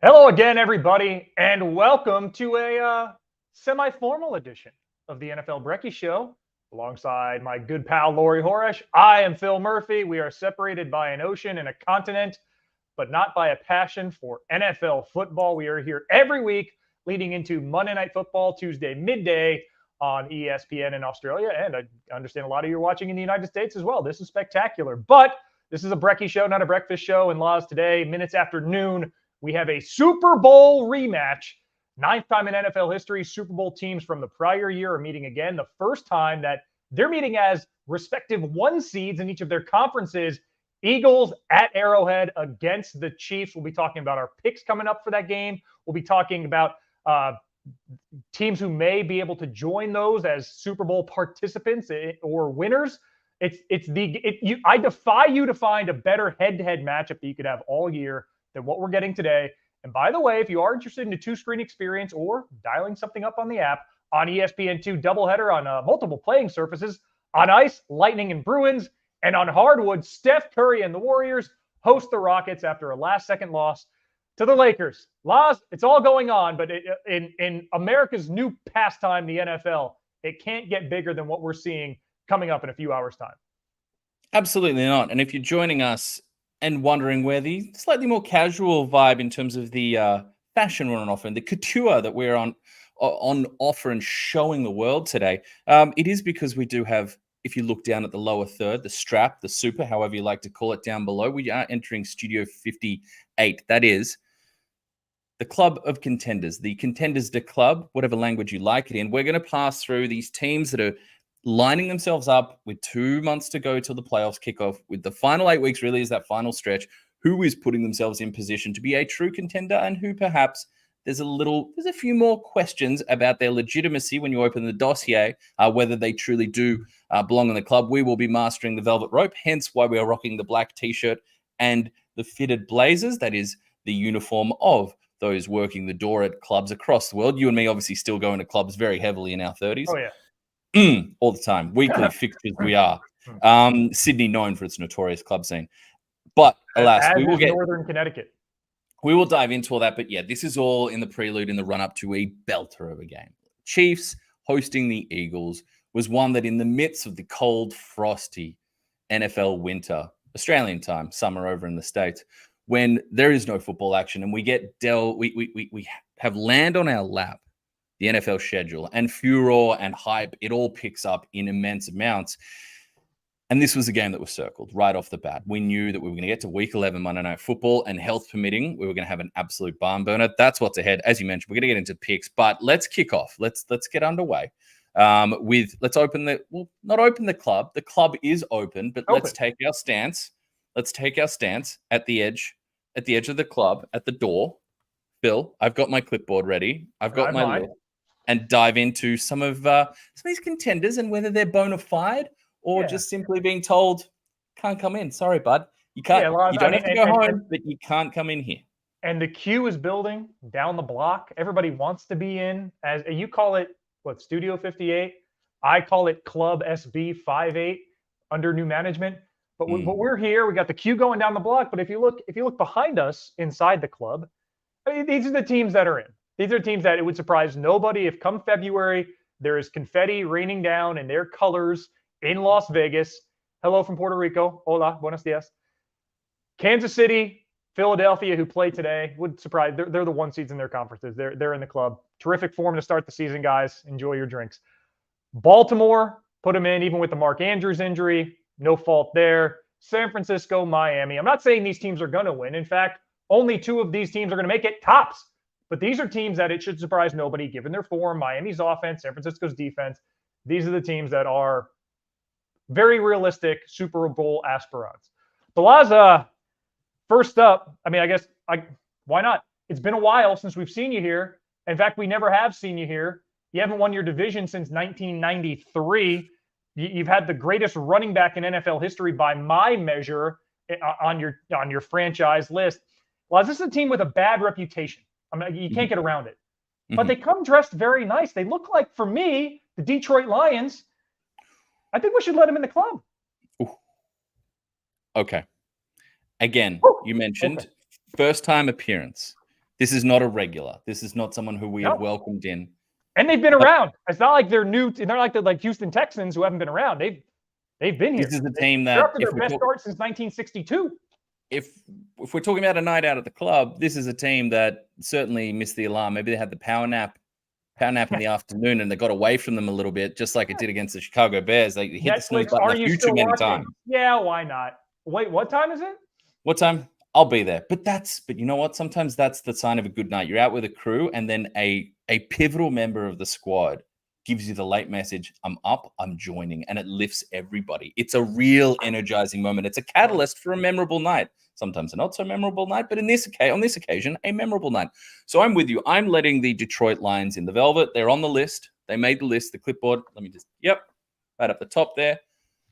Hello again, everybody, and welcome to a semi-formal edition of the NFL Brekkie Show. Alongside my good pal Laurie Horesh, I am Phil Murphy. We are separated by an ocean and a continent, but not by a passion for NFL football. We are here every week leading into Monday Night Football, Tuesday midday on ESPN in Australia. And I understand a lot of you are watching in the United States as well. This is spectacular. But this is a Brekkie show, not a breakfast show. And Laws today, minutes after noon, we have a Super Bowl rematch. Ninth time in NFL history, Super Bowl teams from the prior year are meeting again. The first time that they're meeting as respective one seeds in each of their conferences. Eagles at Arrowhead against the Chiefs. We'll be talking about our picks coming up for that game. We'll be talking about teams who may be able to join those as Super Bowl participants or winners. I defy you to find a better head-to-head matchup that you could have all year than what we're getting today. And by the way, if you are interested in a two-screen experience or dialing something up on the app, on ESPN2 doubleheader on multiple playing surfaces, on ice, Lightning and Bruins, and on hardwood, Steph Curry and the Warriors host the Rockets after a last-second loss to the Lakers. Laws, it's all going on, but in America's new pastime, the NFL, it can't get bigger than what we're seeing coming up in a few hours' time. Absolutely not. And if you're joining us and wondering where the slightly more casual vibe in terms of the fashion we're on offer and the couture that we're on offer and showing the world today, it is because we do have, if you look down at the lower third, the strap, the super, however you like to call it down below, we are entering Studio 58. That is the Club of Contenders, the Contenders de Club, whatever language you like it in. We're going to pass through these teams that are lining themselves up with 2 months to go till the playoffs kick off. With the final 8 weeks really is that final stretch. Who is putting themselves in position to be a true contender and who perhaps there's a few more questions about their legitimacy when you open the dossier, whether they truly do belong in the club. We will be mastering the velvet rope, hence why we are rocking the black t-shirt and the fitted blazers. That is the uniform of those working the door at clubs across the world. You and me obviously still going to clubs very heavily in our 30s. Oh, yeah. All the time. Weekly fixtures we are. Sydney known for its notorious club scene. But alas, we will get Northern Connecticut. We will dive into all that. But yeah, this is all in the prelude, in the run-up to a belter of a game. Chiefs hosting the Eagles was one that in the midst of the cold, frosty NFL winter, Australian time, summer over in the States, when there is no football action and we get we have land on our lap, the NFL schedule, and furor and hype, it all picks up in immense amounts. And this was a game that was circled right off the bat. We knew that we were going to get to week 11 Monday Night Football, and health permitting, we were going to have an absolute barn burner. That's what's ahead. As you mentioned, we're going to get into picks, but let's kick off. Let's get underway. Let's open not open the club. The club is open, but let's take our stance. Let's take our stance at the edge of the club, at the door. Bill, I've got my clipboard ready. I've got my list. And dive into some of these contenders and whether they're bona fide or just simply being told, can't come in. Sorry, bud. You can't. You don't have to go home, but you can't come in here. And the queue is building down the block. Everybody wants to be in. As you call it, Studio 58? I call it Club SB 58 under new management. But we're here. We got the queue going down the block. But if you look behind us inside the club, these are the teams that are in. These are teams that it would surprise nobody if come February, there is confetti raining down in their colors in Las Vegas. Hello from Puerto Rico. Hola, buenos dias. Kansas City, Philadelphia, who play today, would surprise. They're the one seeds in their conferences. They're in the club. Terrific form to start the season, guys. Enjoy your drinks. Baltimore, put them in even with the Mark Andrews injury. No fault there. San Francisco, Miami. I'm not saying these teams are going to win. In fact, only 2 of these teams are going to make it tops. But these are teams that it should surprise nobody, given their form, Miami's offense, San Francisco's defense. These are the teams that are very realistic Super Bowl aspirants. Balaza, first up, I guess, why not? It's been a while since we've seen you here. In fact, we never have seen you here. You haven't won your division since 1993. You've had the greatest running back in NFL history by my measure on your franchise list. Well, this is a team with a bad reputation. You can't get around it. But they come dressed very nice. They look like, for me, the Detroit Lions. I think we should let them in the club. Ooh. Okay. Again, you mentioned first-time appearance. This is not a regular. This is not someone who we have No. welcomed in. And they've been around. It's not like they're new. They're not like the Houston Texans who haven't been around. They've been here. This is a team They're that up to their best start since 1962. If we're talking about a night out at the club, this is a team that certainly missed the alarm. Maybe they had the power nap in the afternoon, and they got away from them a little bit, just like it did against the Chicago Bears. They hit the snooze button a few too many times. Yeah, why not? Wait, what time is it? What time? I'll be there. But you know what? Sometimes that's the sign of a good night. You're out with a crew, and then a pivotal member of the squad gives you the late message, I'm up, I'm joining, and it lifts everybody. It's a real energizing moment. It's a catalyst for a memorable night. Sometimes a not so memorable night, but on this occasion, a memorable night. So I'm with you. I'm letting the Detroit Lions in the velvet. They're on the list. They made the list, the clipboard. Let me just, right up the top there.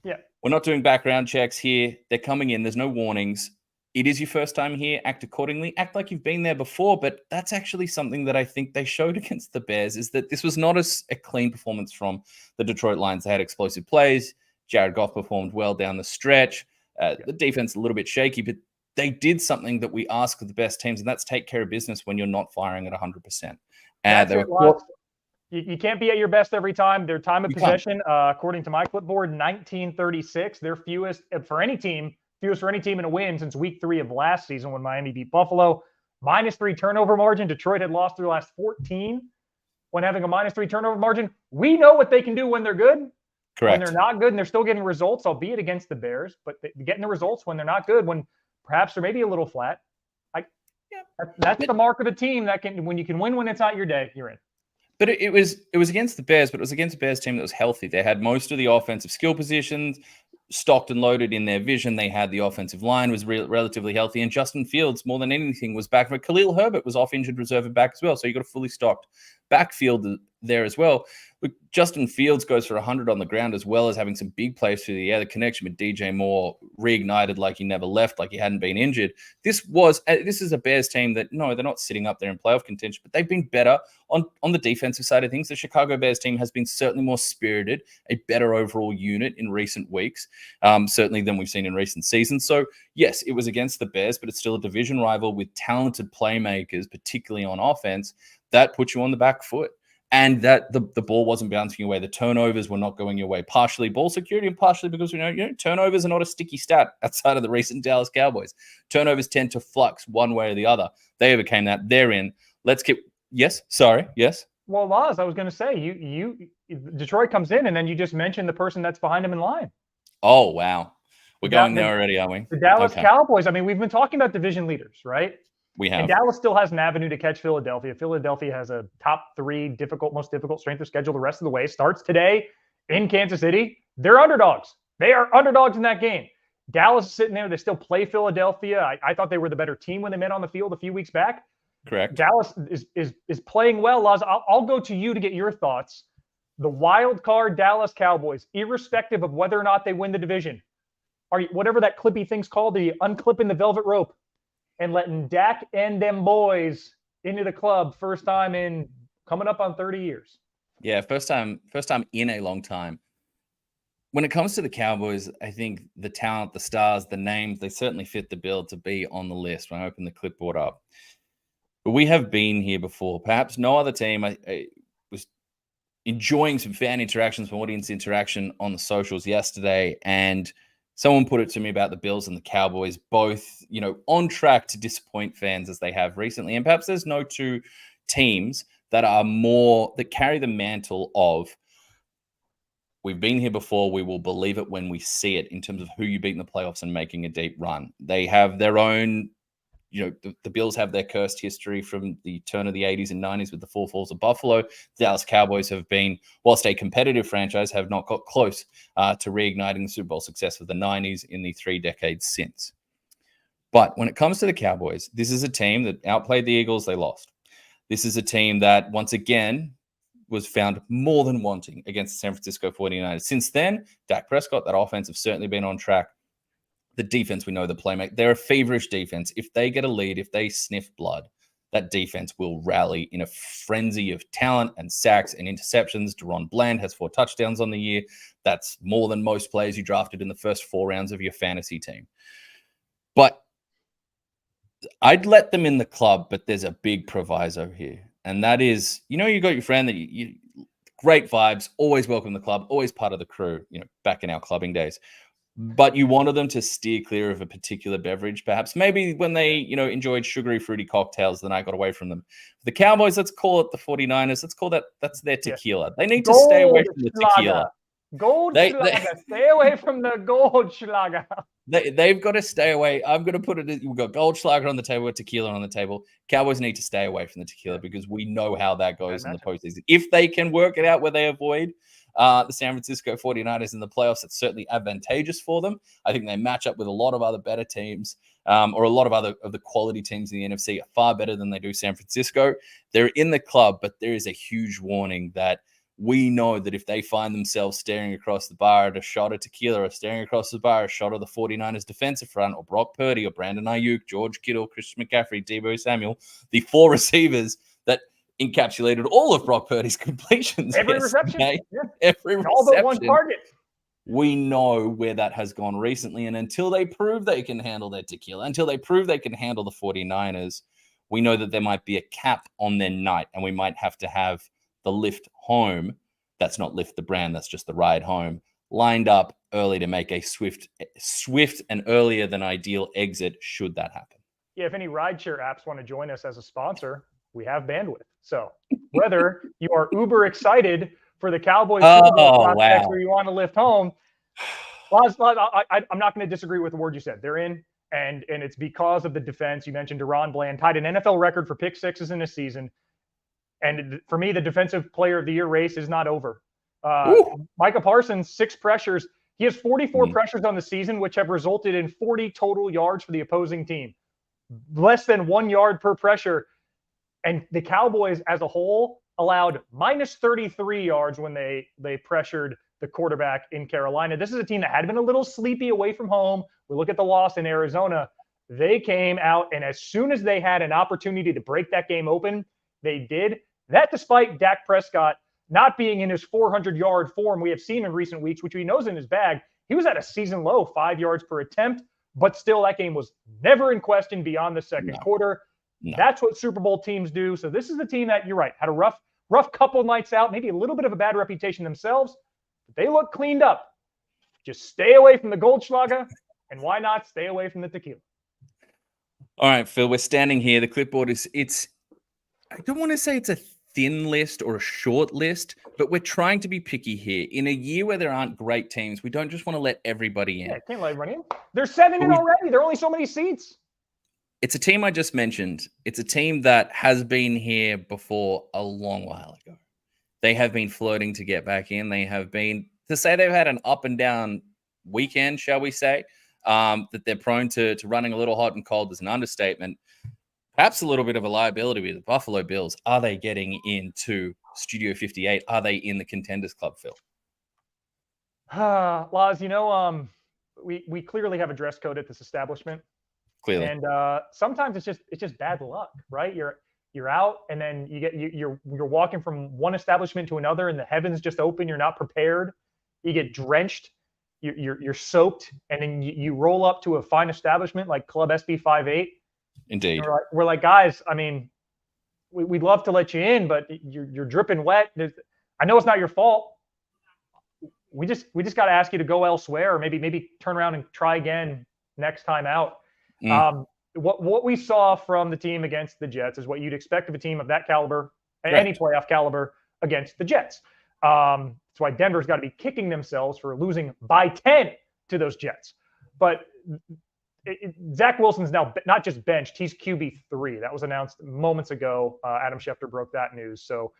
Yeah. We're not doing background checks here. They're coming in. There's no warnings. It is your first time here. Act accordingly. Act like you've been there before. But that's actually something that I think they showed against the Bears, is that this was not a clean performance from the Detroit Lions. They had explosive plays. Jared Goff performed well down the stretch. The defense a little bit shaky, but they did something that we ask of the best teams, and that's take care of business when you're not firing at 100%. You can't be at your best every time. Their time of possession, according to my clipboard, 1936. Their fewest for any team in a win since week 3 of last season when Miami beat Buffalo. -3 turnover margin. Detroit had lost their last 14 when having a -3 turnover margin. We know what they can do when they're good. Correct. When they're not good and they're still getting results, albeit against the Bears, but getting the results when they're not good, when perhaps they're maybe a little flat. That's the mark of a team that can, when you can win when it's not your day, you're in. But it was against the Bears, but it was against a Bears team that was healthy. They had most of the offensive skill positions stocked and loaded in their vision. They had the offensive line was relatively healthy, and Justin Fields, more than anything, was back. But Khalil Herbert was off injured reserve and back as well, so you got a fully stocked backfield there as well. Look, Justin Fields goes for 100 on the ground, as well as having some big plays through the air. The connection with DJ Moore reignited like he never left, like he hadn't been injured. This is a Bears team that, no, they're not sitting up there in playoff contention, but they've been better on the defensive side of things. The Chicago Bears team has been certainly more spirited, a better overall unit in recent weeks, certainly than we've seen in recent seasons. So, yes, it was against the Bears, but it's still a division rival with talented playmakers, particularly on offense, that put you on the back foot. And that the ball wasn't bouncing away. The turnovers were not going your way. Partially ball security and partially because, turnovers are not a sticky stat outside of the recent Dallas Cowboys. Turnovers tend to flux one way or the other. They overcame that. They're in. Let's keep – yes? Sorry. Yes? Well, Laz, I was going to say, Detroit comes in, and then you just mentioned the person that's behind him in line. Oh, wow. We're going there already, aren't we? The Dallas Cowboys. I mean, we've been talking about division leaders, right? We have. And Dallas still has an avenue to catch Philadelphia. Philadelphia has a top 3 most difficult strength of schedule the rest of the way. Starts today in Kansas City. They're underdogs. They are underdogs in that game. Dallas is sitting there. They still play Philadelphia. I thought they were the better team when they met on the field a few weeks back. Correct. Dallas is playing well. Laz, I'll go to you to get your thoughts. The wild card Dallas Cowboys, irrespective of whether or not they win the division, whatever that clippy thing's called, the unclipping the velvet rope and letting Dak and them boys into the club first time in coming up on 30 years. Yeah, first time in a long time. When it comes to the Cowboys, I think the talent, the stars, the names, they certainly fit the bill to be on the list when I open the clipboard up. But we have been here before. Perhaps no other team. I was enjoying some fan interactions, some audience interaction on the socials yesterday, and someone put it to me about the Bills and the Cowboys, both, on track to disappoint fans as they have recently. And perhaps there's no two teams that carry the mantle of, we've been here before, we will believe it when we see it, in terms of who you beat in the playoffs and making a deep run. They have their own, the Bills have their cursed history from the turn of the 80s and 90s with the four falls of Buffalo. The Dallas Cowboys have been, whilst a competitive franchise, have not got close to reigniting the Super Bowl success of the 90s in the 3 decades since. But when it comes to the Cowboys, this is a team that outplayed the Eagles. They lost. This is a team that, once again, was found more than wanting against the San Francisco 49ers. Since then, Dak Prescott, that offense, have certainly been on track. The defense, we know the playmaker. They're a feverish defense. If they get a lead, if they sniff blood, that defense will rally in a frenzy of talent and sacks and interceptions. Deron Bland has 4 touchdowns on the year. That's more than most players you drafted in the first 4 rounds of your fantasy team. But I'd let them in the club, but there's a big proviso here. And that is, you got your friend that you great vibes, always welcome the club, always part of the crew, back in our clubbing days. But you wanted them to steer clear of a particular beverage, perhaps. Maybe when they, enjoyed sugary, fruity cocktails, the night got away from them. The Cowboys, let's call it the 49ers. Let's call that's their tequila. They need to stay away from the tequila. Goldschlager. Stay away from the Goldschlager. They've got to stay away. I'm going to put it. We've got Goldschlager on the table, tequila on the table. Cowboys need to stay away from the tequila because we know how that goes in the postseason. If they can work it out where they avoid the San Francisco 49ers in the playoffs, it's certainly advantageous for them. I think they match up with a lot of other better teams, or a lot of other of the quality teams in the NFC are far better than they do San Francisco. They're in the club, but there is a huge warning that we know that if they find themselves staring across the bar at a shot of tequila or staring across the bar, a shot of the 49ers defensive front or Brock Purdy or Brandon Ayuk, George Kittle, Christian McCaffrey, Deebo Samuel, the four receivers that encapsulated all of Brock Purdy's completions. Every reception. Yeah. Every reception. All but one target. We know where that has gone recently. And until they prove they can handle their tequila, until they prove they can handle the 49ers, we know that there might be a cap on their night and we might have to have the lift home, that's not lift the brand, that's just the ride home, lined up early to make a swift and earlier than ideal exit should that happen. Yeah, if any rideshare apps want to join us as a sponsor, we have bandwidth. So whether you are uber excited for the Cowboys prospects or you want to lift home, I'm not going to disagree with the word you said. They're in, and it's because of the defense. You mentioned Deron Bland tied an NFL record for pick sixes in a season. And for me, the defensive player of the year race is not over. Micah Parsons, 6 pressures. He has 44 pressures on the season, which have resulted in 40 total yards for the opposing team. Less than 1 yard per pressure. And the Cowboys as a whole allowed minus 33 yards when they pressured the quarterback in Carolina. This is a team that had been a little sleepy away from home. We look at the loss in Arizona. They came out, and as soon as they had an opportunity to break that game open, they did. That despite Dak Prescott not being in his 400-yard form we have seen in recent weeks, which he knows in his bag. He was at a season low, 5 yards per attempt, but still that game was never in question beyond the second quarter. No. That's what Super Bowl teams do. So this is the team that, you're right, had a rough couple nights out, maybe a little bit of a bad reputation themselves, but they look cleaned up. Just stay away from the Goldschlager, and why not stay away from the tequila? All right, Phil, we're standing here. The clipboard it's I don't want to say it's a thin list or a short list, but we're trying to be picky here. In a year where there aren't great teams, we don't just want to let everybody in. Yeah, can't let everybody in. There's 7 in already. There are only so many seats. It's a team I just mentioned. It's a team that has been here before a long while ago. They have been flirting to get back in. They have been, to say they've had an up and down weekend, shall we say, that they're prone to running a little hot and cold is an understatement. Perhaps a little bit of a liability with the Buffalo Bills. Are they getting into Studio 58? Are they in the Contenders Club, Phil? Laz, we clearly have a dress code at this establishment. Clearly. And sometimes it's just bad luck, right? You're out, and then you're walking from one establishment to another, and the heavens just open. You're not prepared. You get drenched. You're soaked, and then you roll up to a fine establishment like Club SB 58. Indeed. We're like, guys, I mean, we'd love to let you in, but you're dripping wet. I know it's not your fault. We just got to ask you to go elsewhere, or maybe turn around and try again next time out. What we saw from the team against the Jets is what you'd expect of a team of that caliber, and any playoff caliber against the Jets. That's why Denver's got to be kicking themselves for losing by 10 to those Jets. But Zach Wilson's now not just benched, he's QB3. That was announced moments ago. Adam Schefter broke that news. So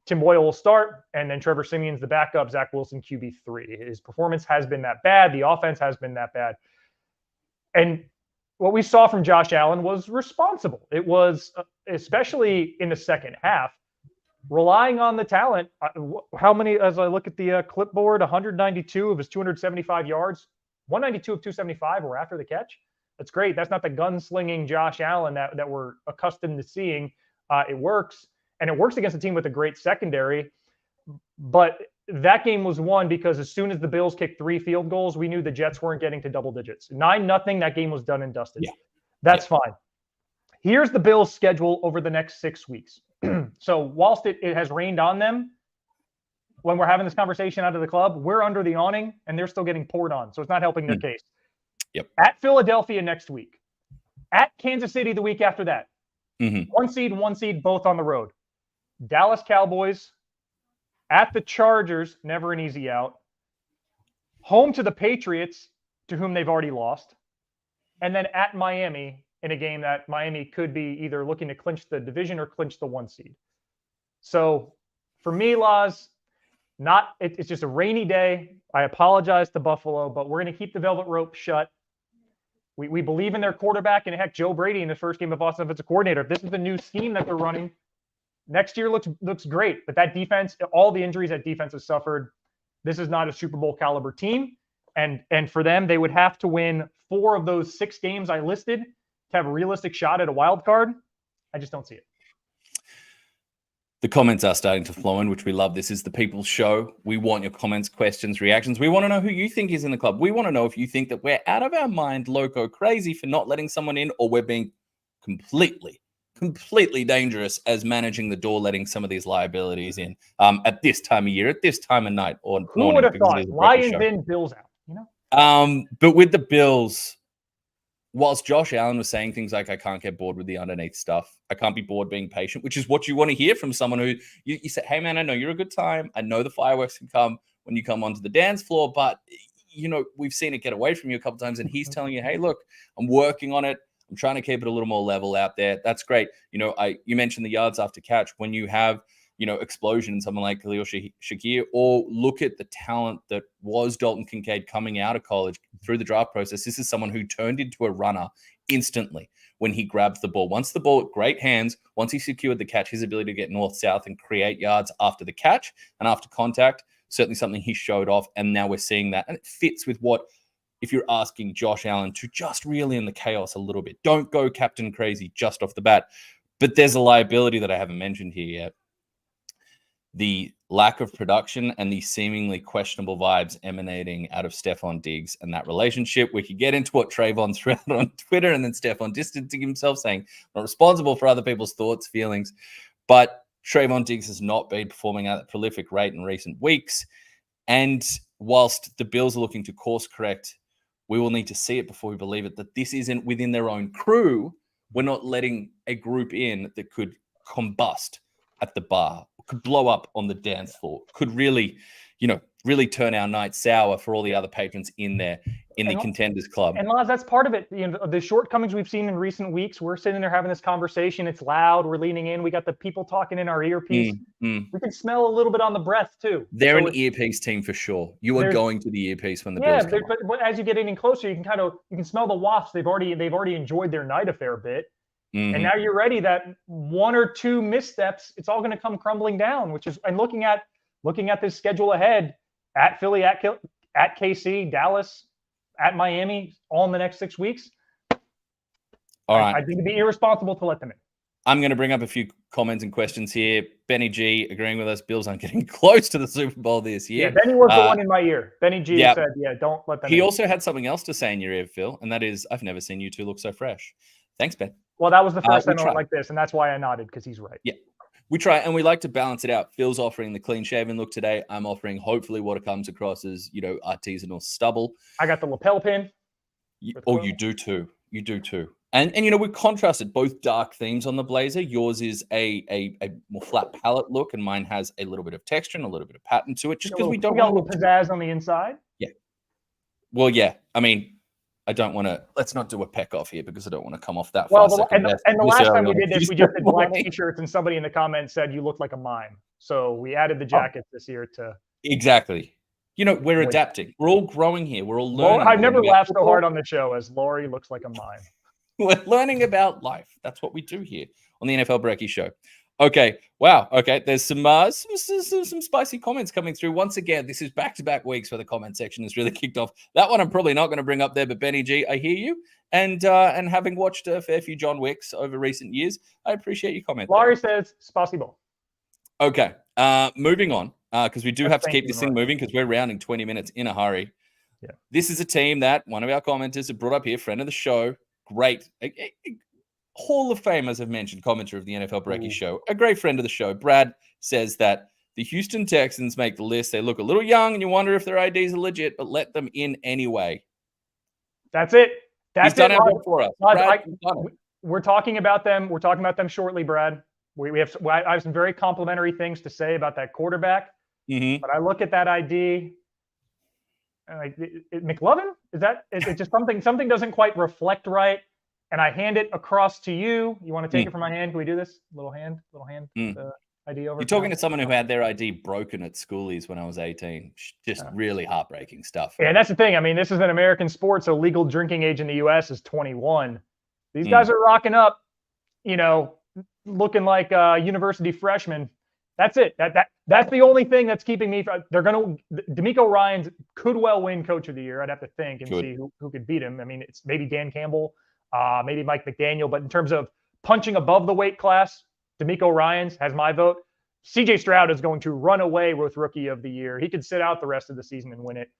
Tim Boyle will start, and then Trevor Siemian's the backup, Zach Wilson QB3. His performance has been that bad. The offense has been that bad. And what we saw from Josh Allen was responsible. It was, especially in the second half, relying on the talent. How many, as I look at the clipboard, 192 of his 275 yards, 192 of 275 were after the catch. That's great. That's not the gunslinging Josh Allen that we're accustomed to seeing. It works, and it works against a team with a great secondary. But that game was won because as soon as the Bills kicked 3 field goals, we knew the Jets weren't getting to double digits. 9-0, that game was done and dusted. Yeah. That's fine. Here's the Bills' schedule over the next 6 weeks. So whilst it has rained on them, when we're having this conversation out of the club, we're under the awning and they're still getting poured on. So it's not helping their case. Yep. At Philadelphia next week. At Kansas City the week after that. Mm-hmm. 1 seed, both on the road. Dallas Cowboys. At the Chargers, never an easy out. Home to the Patriots, to whom they've already lost. And then at Miami, in a game that Miami could be either looking to clinch the division or clinch the 1 seed. So for me, Laz, it's just a rainy day. I apologize to Buffalo, but we're going to keep the velvet rope shut. We believe in their quarterback, and heck, Joe Brady in his first game of offensive coordinator. If this is the new scheme that they're running, next year looks great. But that defense, all the injuries that defense has suffered, this is not a Super Bowl caliber team. And for them, they would have to win 4 of those 6 games I listed to have a realistic shot at a wild card. I just don't see it. The comments are starting to flow in, which we love. This is the People's Show. We want your comments, questions, reactions. We want to know who you think is in the club. We want to know if you think that we're out of our mind, loco, crazy for not letting someone in, or we're being completely dangerous as managing the door, letting some of these liabilities in at this time of year, at this time of night or who morning. Would have thought Lions in, Bills out, you know? But with the Bills, whilst Josh Allen was saying things like, I can't get bored with the underneath stuff, I can't be bored being patient, which is what you want to hear from someone who you say, hey, man, I know you're a good time. I know the fireworks can come when you come onto the dance floor, but, we've seen it get away from you a couple times, and he's telling you, hey, look, I'm working on it. I'm trying to keep it a little more level out there. That's great. You mentioned the yards after catch. When you have, explosion in someone like Khalil Shakir, or look at the talent that was Dalton Kincaid coming out of college through the draft process. This is someone who turned into a runner instantly when he grabs the ball. Once the ball, great hands. Once he secured the catch, his ability to get north-south and create yards after the catch and after contact, certainly something he showed off. And now we're seeing that. And it fits with what, if you're asking Josh Allen to just reel in the chaos a little bit, don't go Captain Crazy just off the bat. But there's a liability that I haven't mentioned here yet. The lack of production and the seemingly questionable vibes emanating out of Stephon Diggs and that relationship. We could get into what Trayvon threw out on Twitter, and then Stephon distancing himself, saying, not responsible for other people's thoughts, feelings. But Trayvon Diggs has not been performing at a prolific rate in recent weeks. And whilst the Bills are looking to course correct, we will need to see it before we believe it, that this isn't within their own crew. We're not letting a group in that could combust at the bar, could blow up on the dance floor, could really, really turn our night sour for all the other patrons in there in the Contenders Club. And Laz, that's part of it. The shortcomings we've seen in recent weeks, we're sitting there having this conversation. It's loud. We're leaning in. We got the people talking in our earpiece. We can smell a little bit on the breath too. They're an earpiece team for sure. You are going to the earpiece when the Bills come up. But as you get in closer, you can smell the wafts. They've already enjoyed their night a fair bit. And now you're ready that 1 or 2 missteps, it's all going to come crumbling down, and looking at this schedule ahead, at Philly, at KC, Dallas, at Miami, all in the next 6 weeks. All right. I think it'd be irresponsible to let them in. I'm going to bring up a few comments and questions here. Benny G agreeing with us. Bills aren't getting close to the Super Bowl this year. Yeah, Benny was the one in my ear. Benny G said, don't let them in. He also had something else to say in your ear, Phil, and that is, I've never seen you two look so fresh. Thanks, Ben. Well, that was the first time I went like this, and that's why I nodded, because he's right. Yeah, we try, and we like to balance it out. Phil's offering the clean-shaven look today. I'm offering, hopefully, what it comes across as, artisanal stubble. I got the lapel pin. You do too. You do too. And we've contrasted both dark themes on the blazer. Yours is a more flat palette look, and mine has a little bit of texture and a little bit of pattern to it, just because we don't want a little pizzazz on the inside. Yeah. Well, yeah. I mean, I don't want to. Let's not do a peck off here because I don't want to come off that. Well, and the last time we did this, we just did black t-shirts, and somebody in the comments said you look like a mime. So we added the jackets this year to exactly. We're adapting. We're all growing here. We're all learning. I've never laughed so hard on the show as Laurie looks like a mime. We're learning about life. That's what we do here on the NFL Brekkie Show. Okay. Wow. Okay. There's some spicy comments coming through. Once again, this is back-to-back weeks where the comment section has really kicked off. That one I'm probably not going to bring up there, but Benny G, I hear you. And having watched a fair few John Wicks over recent years, I appreciate your comment. Laurie says, "Spasibo." Okay. Moving on, because we do have to keep this thing moving because we're rounding 20 minutes in a hurry. Yeah. This is a team that one of our commenters had brought up here, friend of the show, great Hall of Fame, as I've mentioned, commentator of the NFL Brekkie show, a great friend of the show, Brad, says that the Houston Texans make the list. They look a little young, and you wonder if their IDs are legit, but let them in anyway. That's it. He's done our job for us. Brad, we're talking about them. We're talking about them shortly, Brad. I have some very complimentary things to say about that quarterback. Mm-hmm. But I look at that ID. Like McLovin, is that it? Just something doesn't quite reflect right, and I hand it across to you. You want to take it from my hand? Can we do this? Little hand. The ID over. You're talking to someone who had their ID broken at schoolies when I was 18. Just really heartbreaking stuff. Yeah, and that's the thing. I mean, this is an American sport, so legal drinking age in the U.S. is 21. These guys are rocking up, looking like university freshmen. That's it. That's the only thing that's keeping me. D'Amico Ryans could well win Coach of the Year. I'd have to think and see who could beat him. I mean, it's maybe Dan Campbell, maybe Mike McDaniel. But in terms of punching above the weight class, D'Amico Ryans has my vote. C.J. Stroud is going to run away with Rookie of the Year. He could sit out the rest of the season and win it.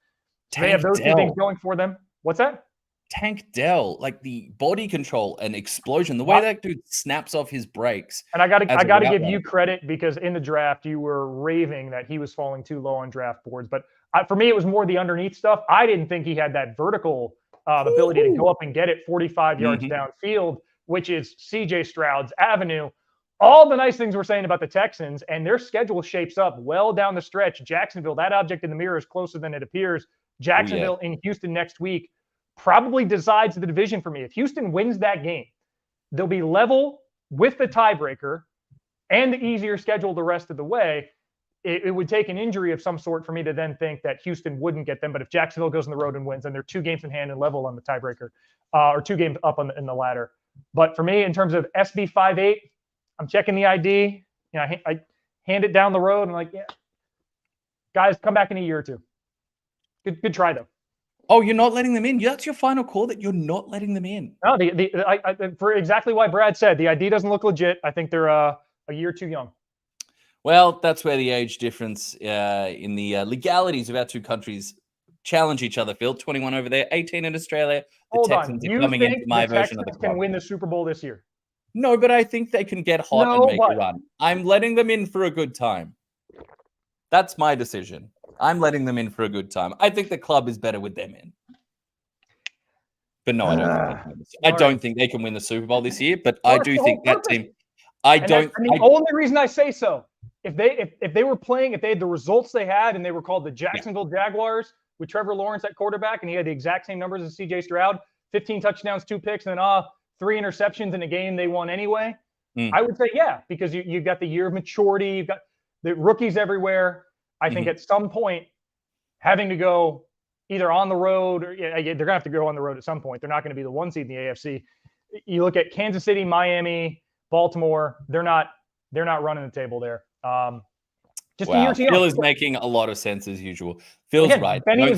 They have those two things going for them. What's that? Tank Dell, like the body control and explosion, the way that dude snaps off his brakes. And I got to give you credit because in the draft you were raving that he was falling too low on draft boards. But for me, it was more the underneath stuff. I didn't think he had that vertical ability to go up and get it 45 yards downfield, which is C.J. Stroud's avenue. All the nice things we're saying about the Texans, and their schedule shapes up well down the stretch. Jacksonville, that object in the mirror is closer than it appears. Jacksonville in Houston next week probably decides the division for me. If Houston wins that game, they'll be level with the tiebreaker and the easier schedule the rest of the way. It would take an injury of some sort for me to then think that Houston wouldn't get them. But if Jacksonville goes on the road and wins, then they're 2 games in hand and level on the tiebreaker, or 2 games up in the ladder. But for me, in terms of SB 5-8, I'm checking the ID. I hand it down the road and I'm like, yeah, guys, come back in a year or 2. Good try though. Oh, you're not letting them in? That's your final call, that you're not letting them in? No, for exactly why Brad said, the ID doesn't look legit. I think they're a year too young. Well, that's where the age difference in the legalities of our two countries challenge each other, Phil. 21 over there, 18 in Australia. The Texans are coming into my version of the club. Can win the Super Bowl this year? No, but I think they can get hot and make a run. I'm letting them in for a good time. That's my decision. I'm letting them in for a good time. I think the club is better with them in. But no, I don't think they can win the Super Bowl this year. But I do think that team. The only reason I say so, if they were playing, if they had the results they had, and they were called the Jacksonville Jaguars with Trevor Lawrence at quarterback, and he had the exact same numbers as C.J. Stroud, 15 touchdowns, 2 picks, and then 3 interceptions in a game they won anyway. I would say because you've got the year of maturity, you've got the rookies everywhere. I think at some point, having to go either on the road or they're going to have to go on the road at some point. They're not going to be the 1 seed in the AFC. You look at Kansas City, Miami, Baltimore. They're not running the table there. Phil is making a lot of sense as usual. Phil's right. I don't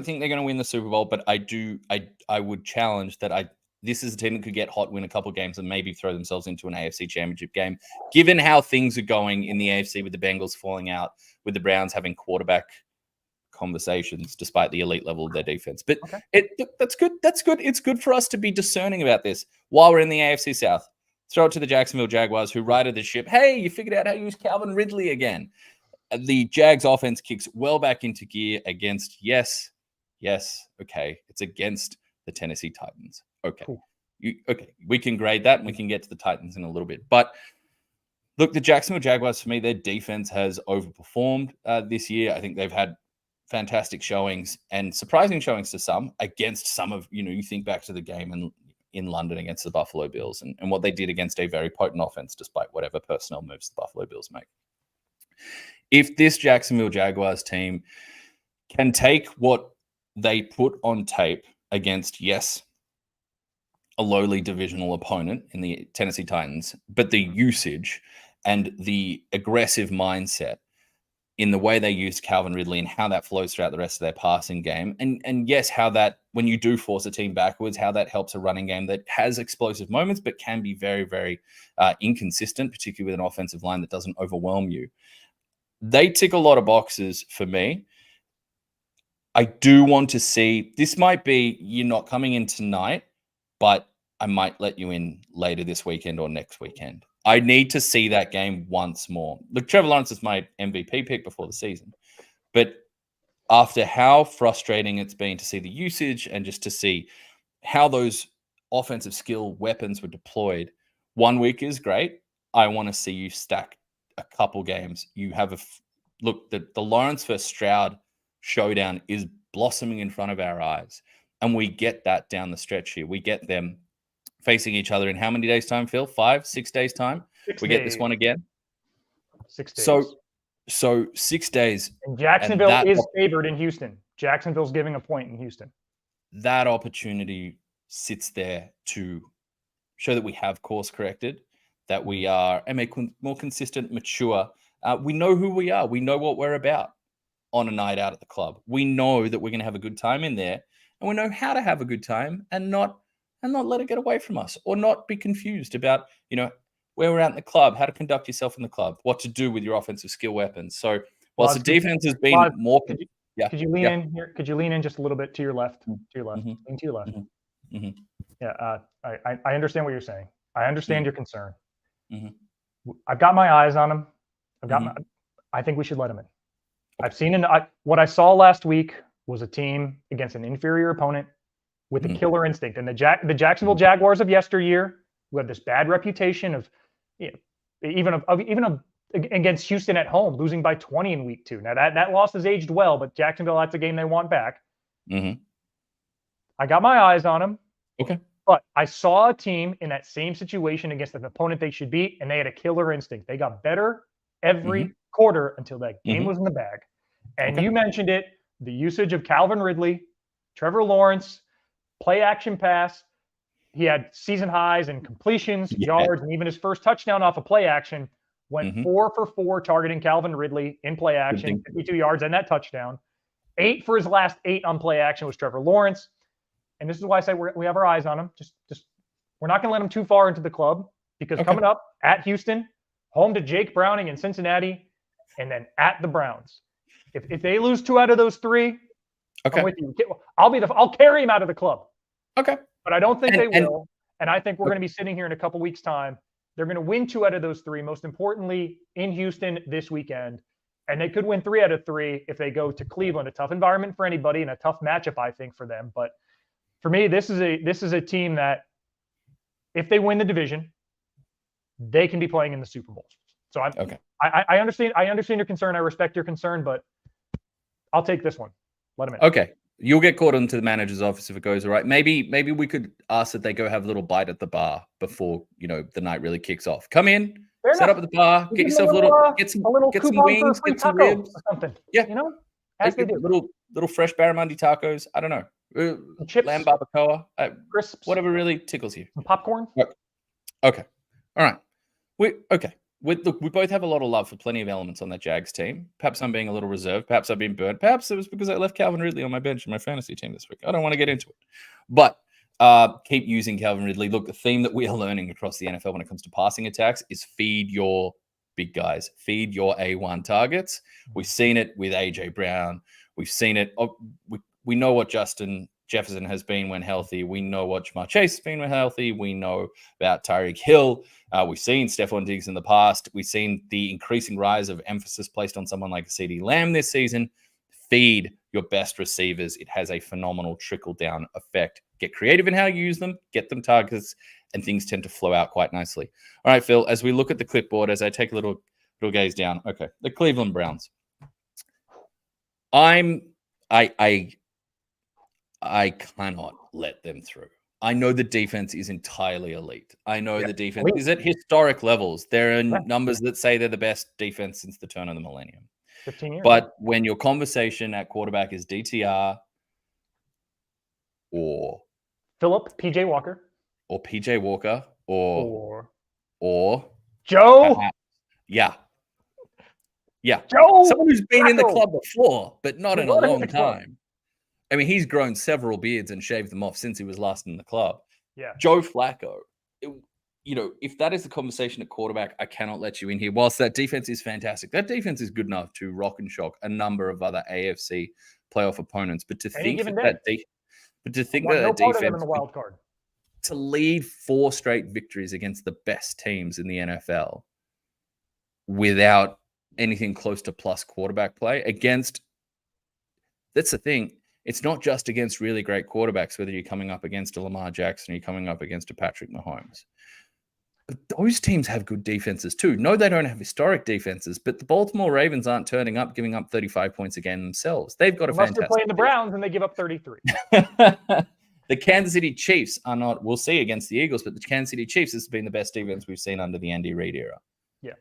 think they're going to win the Super Bowl, but I would challenge that this is a team that could get hot, win a couple games, and maybe throw themselves into an AFC championship game, given how things are going in the AFC with the Bengals falling out, with the Browns having quarterback conversations despite the elite level of their defense. But that's good. That's good. It's good for us to be discerning about this while we're in the AFC South. Throw it to the Jacksonville Jaguars, who righted the ship. Hey, you figured out how to use Calvin Ridley again. The Jags offense kicks well back into gear against, it's against the Tennessee Titans. Okay. Cool. We can grade that and we can get to the Titans in a little bit. But look, the Jacksonville Jaguars, for me, their defense has overperformed this year. I think they've had fantastic showings and surprising showings to some against some of, you think back to the game in London against the Buffalo Bills and what they did against a very potent offense, despite whatever personnel moves the Buffalo Bills make. If this Jacksonville Jaguars team can take what they put on tape against, a lowly divisional opponent in the Tennessee Titans, but the usage and the aggressive mindset in the way they use Calvin Ridley and how that flows throughout the rest of their passing game. And how that, when you do force a team backwards, how that helps a running game that has explosive moments, but can be very, very inconsistent, particularly with an offensive line that doesn't overwhelm you. They tick a lot of boxes for me. I do want to see, this might be, you're not coming in tonight, but I might let you in later this weekend or next weekend. I need to see that game once more. Look, Trevor Lawrence is my MVP pick before the season, but after how frustrating it's been to see the usage and just to see how those offensive skill weapons were deployed, 1 week is great. I want to see you stack a couple games. You have look, the Lawrence versus Stroud showdown is blossoming in front of our eyes. And we get that down the stretch here. We get them facing each other in how many days' time, Phil? 5, 6 days' time? 6 we days. Get this one again? 6 days. So 6 days. And Jacksonville is favored in Houston. Jacksonville's giving a point in Houston. That opportunity sits there to show that we have course corrected, that we are more consistent, mature. We know who we are. We know what we're about on a night out at the club. We know that we're going to have a good time in there, and we know how to have a good time and not let it get away from us, or not be confused about, where we're at in the club, how to conduct yourself in the club, what to do with your offensive skill weapons. So whilst the defense has been more... Could you lean in here? Could you lean in just a little bit to your left? To your left. Mm-hmm. Lean to your left. Mm-hmm. Mm-hmm. Yeah, I understand what you're saying. I understand your concern. Mm-hmm. I've got my eyes on him. I think we should let him in. I've seen what I saw last week was a team against an inferior opponent with a killer instinct. And the Jacksonville Jaguars of yesteryear, who have this bad reputation of, even against Houston at home, losing by 20 in week 2. Now that loss has aged well, but Jacksonville, that's a game they want back. Mm-hmm. I got my eyes on them. Okay. But I saw a team in that same situation against an opponent they should beat, and they had a killer instinct. They got better every quarter until that game was in the bag. And you mentioned it, the usage of Calvin Ridley, Trevor Lawrence, play action pass. He had season highs in completions, yards, and even his first touchdown off a play action went 4 for 4 targeting Calvin Ridley in play action, 52 yards and that touchdown. 8 for his last 8 on play action was Trevor Lawrence. And this is why I say we have our eyes on him. Just we're not going to let him too far into the club, because coming up at Houston, home to Jake Browning in Cincinnati, and then at the Browns. If they lose 2 out of those 3, I'm with you. I'll carry him out of the club. Okay. But I don't think they will. And I think we're going to be sitting here in a couple weeks' time. They're going to win 2 out of those 3, most importantly in Houston this weekend. And they could win 3 out of 3 if they go to Cleveland, a tough environment for anybody and a tough matchup, I think, for them. But for me, this is a team that, if they win the division, they can be playing in the Super Bowl. So I understand your concern. I respect your concern, but I'll take this one. Let him in. Okay. You'll get called into the manager's office if it goes all right. Maybe we could ask that they go have a little bite at the bar before, the night really kicks off. Come in, set up at the bar, get yourself a little, get some wings, get some ribs. Or something. Yeah. As they do. Little fresh barramundi tacos. I don't know. Chips, lamb barbacoa, crisps, whatever really tickles you. Some popcorn. Okay. All right. We both have a lot of love for plenty of elements on that Jags team. Perhaps I'm being a little reserved. Perhaps I've been burnt. Perhaps it was because I left Calvin Ridley on my bench in my fantasy team this week. I don't want to get into it. But keep using Calvin Ridley. Look, the theme that we are learning across the NFL when it comes to passing attacks is feed your big guys. Feed your A1 targets. We've seen it with A.J. Brown. We've seen it. We know what Justin Jefferson has been when healthy. We know what Jamar Chase has been when healthy. We know about Tyreek Hill. We've seen Stephon Diggs in the past. We've seen the increasing rise of emphasis placed on someone like CeeDee Lamb this season. Feed your best receivers. It has a phenomenal trickle-down effect. Get creative in how you use them. Get them targets, and things tend to flow out quite nicely. All right, Phil, as we look at the clipboard, as I take a little gaze down. Okay, the Cleveland Browns. I cannot let them through. I know the defense is entirely elite. I know the defense is at historic levels. There are numbers that say they're the best defense since the turn of the millennium. 15 years. But when your conversation at quarterback is DTR or Phillip, PJ Walker. Or PJ Walker or Joe. Yeah. Joe. Someone who's been in the club before, but not in a long time. I mean, he's grown several beards and shaved them off since he was last in the club. Yeah. Joe Flacco. If that is the conversation at quarterback, I cannot let you in here. Whilst that defense is fantastic, that defense is good enough to rock and shock a number of other AFC playoff opponents. But to think that defense, no part of them in the wild card. to lead 4 straight victories against the best teams in the NFL without anything close to plus quarterback play against, that's the thing. It's not just against really great quarterbacks, whether you're coming up against a Lamar Jackson or you're coming up against a Patrick Mahomes. But those teams have good defenses too. No, they don't have historic defenses, but the Baltimore Ravens aren't turning up, giving up 35 points a game themselves. They've got a Unless fantastic they're playing the Browns and they give up 33. The Kansas City Chiefs are not, we'll see against the Eagles, but the Kansas City Chiefs has been the best defense we've seen under the Andy Reid era. Yeah.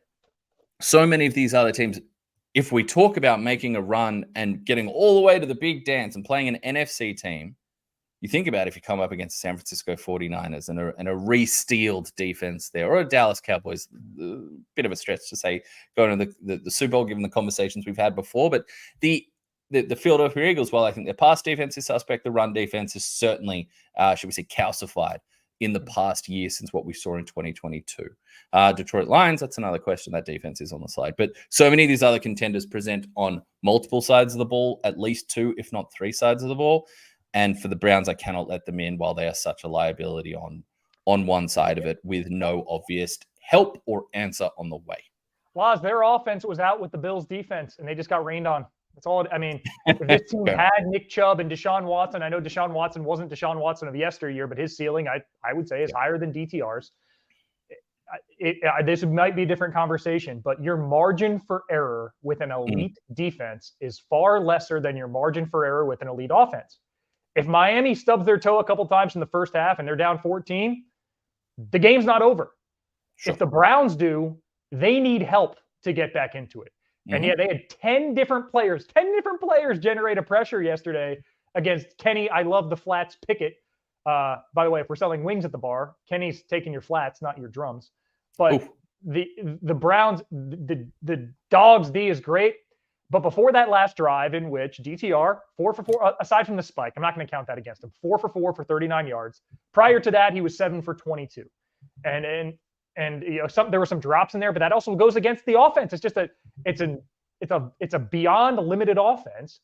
So many of these other teams, if we talk about making a run and getting all the way to the big dance and playing an NFC team, you think about if you come up against San Francisco 49ers and a re-steeled defense there, or a Dallas Cowboys, a bit of a stretch to say going to the Super Bowl, given the conversations we've had before. But the Philadelphia Eagles, well, I think their pass defense is suspect. The run defense is certainly, should we say, calcified in the past year since what we saw in 2022. Detroit Lions, that's another question. That defense is on the slide. But so many of these other contenders present on multiple sides of the ball, at least 2, if not 3 sides of the ball. And for the Browns, I cannot let them in while they are such a liability on one side of it with no obvious help or answer on the way. Laz, their offense was out with the Bills' defense, and they just got rained on. That's all. I mean, if this team had Nick Chubb and Deshaun Watson, I know Deshaun Watson wasn't Deshaun Watson of yesteryear, but his ceiling, I would say, is higher than DTR's. This might be a different conversation, but your margin for error with an elite defense is far lesser than your margin for error with an elite offense. If Miami stubs their toe a couple times in the first half and they're down 14, the game's not over. Sure. If the Browns do, they need help to get back into it. And yet they had 10 different players generate a pressure yesterday against Kenny. I love the flats Pickett. By the way, if we're selling wings at the bar, Kenny's taking your flats, not your drums. But the Browns, the Dogs D is great. But before that last drive, in which DTR 4 for 4, aside from the spike, I'm not going to count that against him. 4 for 4 for 39 yards. Prior to that, he was 7 for 22, and you know, there were some drops in there, but that also goes against the offense. It's just it's a beyond limited offense.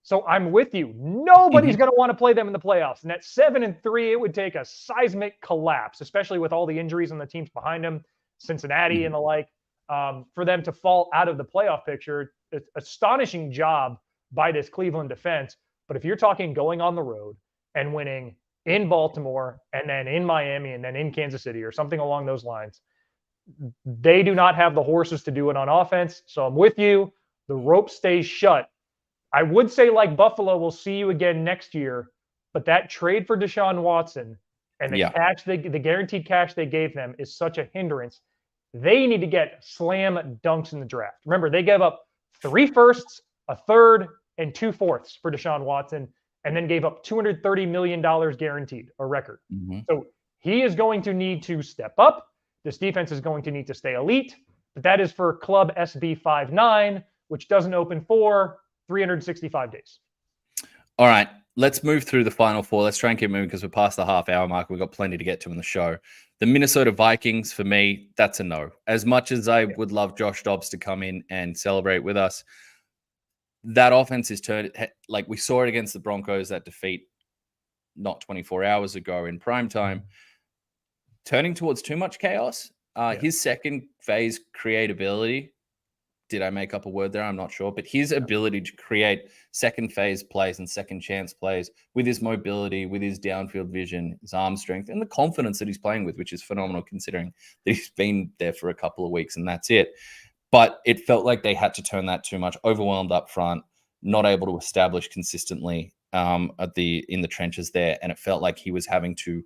So I'm with you. Nobody's going to want to play them in the playoffs. And at 7-3, it would take a seismic collapse, especially with all the injuries on the teams behind them, Cincinnati and the like, for them to fall out of the playoff picture. Astonishing job by this Cleveland defense. But if you're talking going on the road and winning in Baltimore and then in Miami and then in Kansas City or something along those lines, they do not have the horses to do it on offense. So I'm with you. The rope stays shut. I would say, like Buffalo, we'll see you again next year, but that trade for Deshaun Watson and the cash, the guaranteed cash they gave them is such a hindrance. They need to get slam dunks in the draft. Remember, they gave up 3 firsts, a third, and 2 fourths for Deshaun Watson, and then gave up $230 million guaranteed, a record. So he is going to need to step up. This defense is going to need to stay elite, but that is for Club SB59, which doesn't open for 365 days. All right, let's move through the final 4. Let's try and keep moving because we're past the half-hour mark. We've got plenty to get to in the show. The Minnesota Vikings, for me, that's a no. As much as I would love Josh Dobbs to come in and celebrate with us, that offense is turned, like we saw it against the Broncos, that defeat not 24 hours ago in primetime, turning towards too much chaos. His second phase creatability, did I make up a word there? I'm not sure. But his ability to create second phase plays and second chance plays with his mobility, with his downfield vision, his arm strength, and the confidence that he's playing with, which is phenomenal considering that he's been there for a couple of weeks and that's it. But it felt like they had to turn that too much, overwhelmed up front, not able to establish consistently in the trenches there. And it felt like he was having to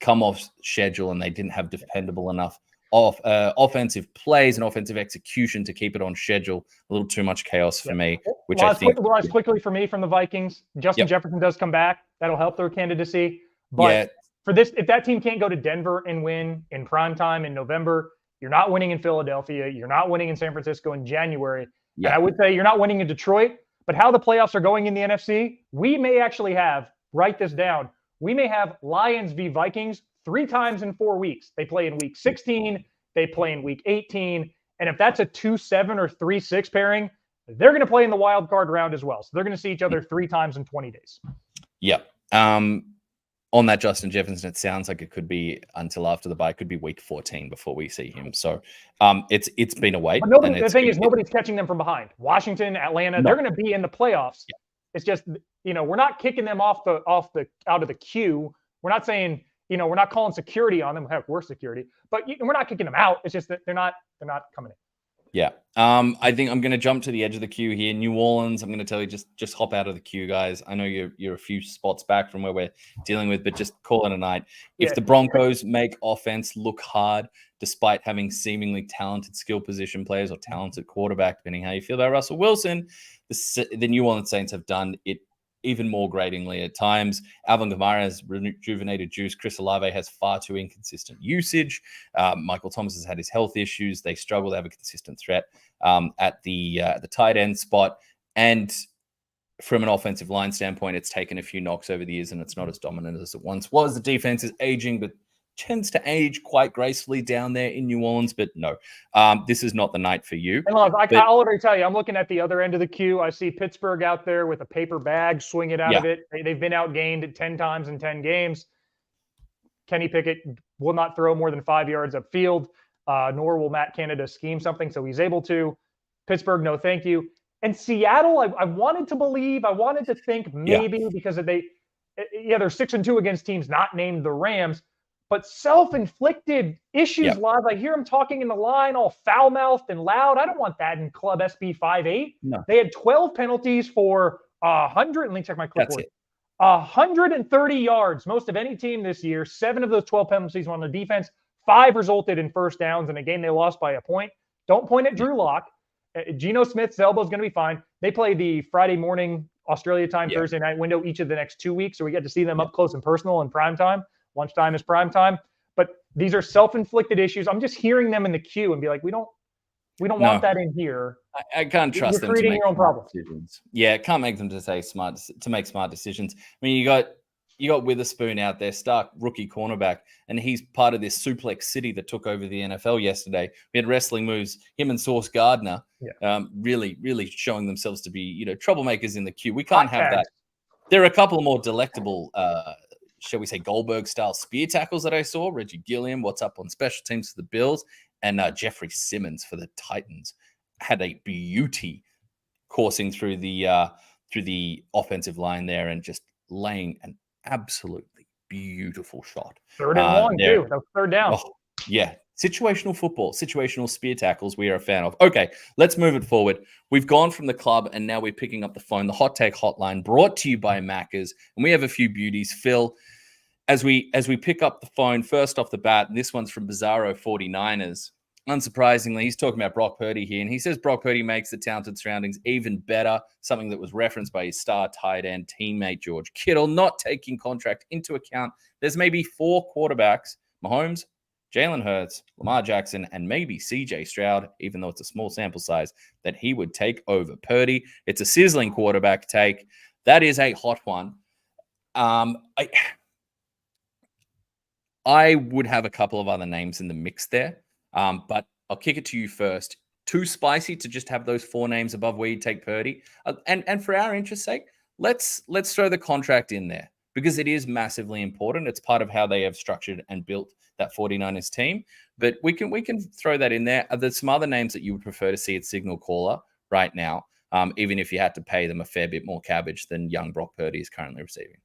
come off schedule and they didn't have dependable enough offensive plays and offensive execution to keep it on schedule. A little too much chaos for me, which I think... quickly for me from the Vikings, Justin Jefferson does come back. That'll help their candidacy. But for this, if that team can't go to Denver and win in primetime in November, you're not winning in Philadelphia. You're not winning in San Francisco in January. And I would say you're not winning in Detroit. But how the playoffs are going in the NFC, we may actually have, write this down, we may have Lions v. Vikings 3 times in 4 weeks. They play in week 16, they play in week 18, and if that's a 2-7 or 3-6 pairing, they're going to play in the wild card round as well. So they're going to see each other 3 times in 20 days. Yeah. on that Justin Jefferson, it sounds like it could be until after the bye. It could be week 14 before we see him. So it's been a wait. But nobody, the thing is, nobody's catching them from behind. Washington, Atlanta, they're going to be in the playoffs. Yeah. It's just, we're not kicking them out of the queue. We're not saying, we're not calling security on them. Heck, we're security, but we're not kicking them out. It's just that they're not coming in. Yeah. I think I'm going to jump to the edge of the queue here. New Orleans, I'm going to tell you, just hop out of the queue, guys. I know you're a few spots back from where we're dealing with, but just call it a night. If the Broncos make offense look hard, despite having seemingly talented skill position players or talented quarterback, depending how you feel about Russell Wilson, the New Orleans Saints have done it even more gratingly at times. Alvin Kamara has rejuvenated juice. Chris Olave has far too inconsistent usage. Michael Thomas has had his health issues. They struggle to have a consistent threat at the tight end spot. And from an offensive line standpoint, it's taken a few knocks over the years, and it's not as dominant as it once was. The defense is aging, but tends to age quite gracefully down there in New Orleans. But no, this is not the night for you. And look, I'll already tell you, I'm looking at the other end of the queue. I see Pittsburgh out there with a paper bag, swing it out of it. They've been outgained 10 times in 10 games. Kenny Pickett will not throw more than 5 yards upfield, nor will Matt Canada scheme something, so he's able to. Pittsburgh, no thank you. And Seattle, I wanted to believe, I wanted to think maybe because they're 6-2 against teams not named the Rams. But self-inflicted issues live. I hear him talking in the line all foul-mouthed and loud. I don't want that in Club SB 5-8. No. They had 12 penalties for 100. Let me check my clipboard. 130 yards, most of any team this year. 7 of those 12 penalties were on the defense. 5 resulted in first downs in a game they lost by a point. Don't point at Drew Lock. Geno Smith's elbow is going to be fine. They play the Friday morning Australia time, Thursday night window each of the next 2 weeks, so we get to see them up close and personal in prime time. Lunchtime is prime time, but these are self-inflicted issues. I'm just hearing them in the queue and be like, we don't want that in here. I can't trust them to make your own problem decisions. Yeah, can't make them to make smart decisions. I mean, you got Witherspoon out there, Stark, rookie cornerback, and he's part of this suplex city that took over the NFL yesterday. We had wrestling moves, him and Sauce Gardner, really, really showing themselves to be, troublemakers in the queue. We can't have that. There are a couple of more delectable shall we say, Goldberg-style spear tackles that I saw. Reggie Gilliam, what's up on special teams for the Bills, and Jeffrey Simmons for the Titans had a beauty coursing through the offensive line there and just laying an absolutely beautiful shot. 3rd and 1, too. That was 3rd down. Oh, yeah. Situational football, situational spear tackles we are a fan of. Okay, let's move it forward. We've gone from the club, and now we're picking up the phone. The Hot Take Hotline brought to you by Macca's, and we have a few beauties. Phil, as we pick up the phone, first off the bat, and this one's from Bizarro 49ers. Unsurprisingly, he's talking about Brock Purdy here, and he says Brock Purdy makes the talented surroundings even better, something that was referenced by his star tight end teammate George Kittle, not taking contract into account. There's maybe 4 quarterbacks, Mahomes, Jalen Hurts, Lamar Jackson, and maybe CJ Stroud, even though it's a small sample size, that he would take over Purdy. It's a sizzling quarterback take. That is a hot one. I would have a couple of other names in the mix there, but I'll kick it to you first. Too spicy to just have those 4 names above where you take Purdy? And for our interest's sake, let's throw the contract in there because it is massively important. It's part of how they have structured and built that 49ers team. But we can throw that in there. Are there some other names that you would prefer to see at signal caller right now, even if you had to pay them a fair bit more cabbage than young Brock Purdy is currently receiving?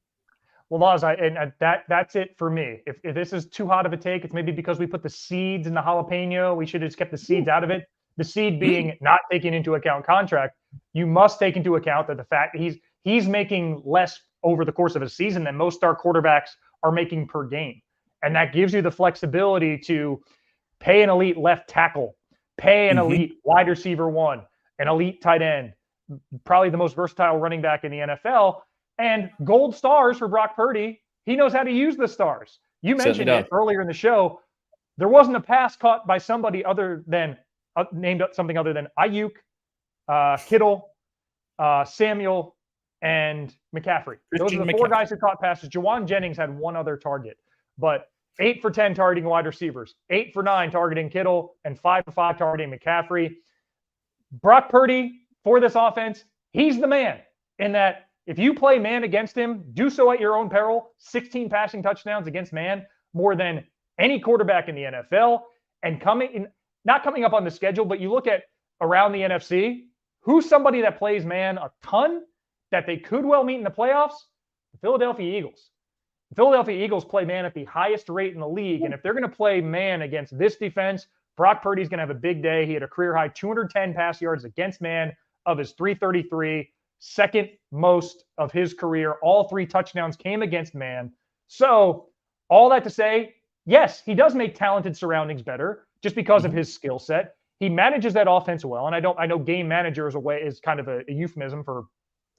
Well, Laz, that's it for me. If this is too hot of a take, it's maybe because we put the seeds in the jalapeno. We should have just kept the seeds out of it. The seed being not taking into account contract. You must take into account that the fact that he's making less over the course of a season than most star quarterbacks are making per game. And that gives you the flexibility to pay an elite left tackle, pay an elite wide receiver 1, an elite tight end, probably the most versatile running back in the NFL, and gold stars for Brock Purdy. He knows how to use the stars. You mentioned it earlier in the show. There wasn't a pass caught by somebody other than named something other than Ayuk, Kittle, Samuel, and McCaffrey. Those are the 4 guys who caught passes. Jawan Jennings had 1 other target, but 8 for 10 targeting wide receivers, 8 for 9 targeting Kittle, and 5 for 5 targeting McCaffrey. Brock Purdy, for this offense, he's the man in that If you play man against him, do so at your own peril. 16 passing touchdowns against man, more than any quarterback in the NFL. And not coming up on the schedule, but you look at around the NFC, who's somebody that plays man a ton that they could well meet in the playoffs? The Philadelphia Eagles. The Philadelphia Eagles play man at the highest rate in the league. And if they're going to play man against this defense, Brock Purdy's going to have a big day. He had a career high 210 pass yards against man of his 333, second most of his career. All 3 touchdowns came against man. So all that to say, yes, he does make talented surroundings better just because of his skill set. He manages that offense well. And I know game manager is kind of a euphemism for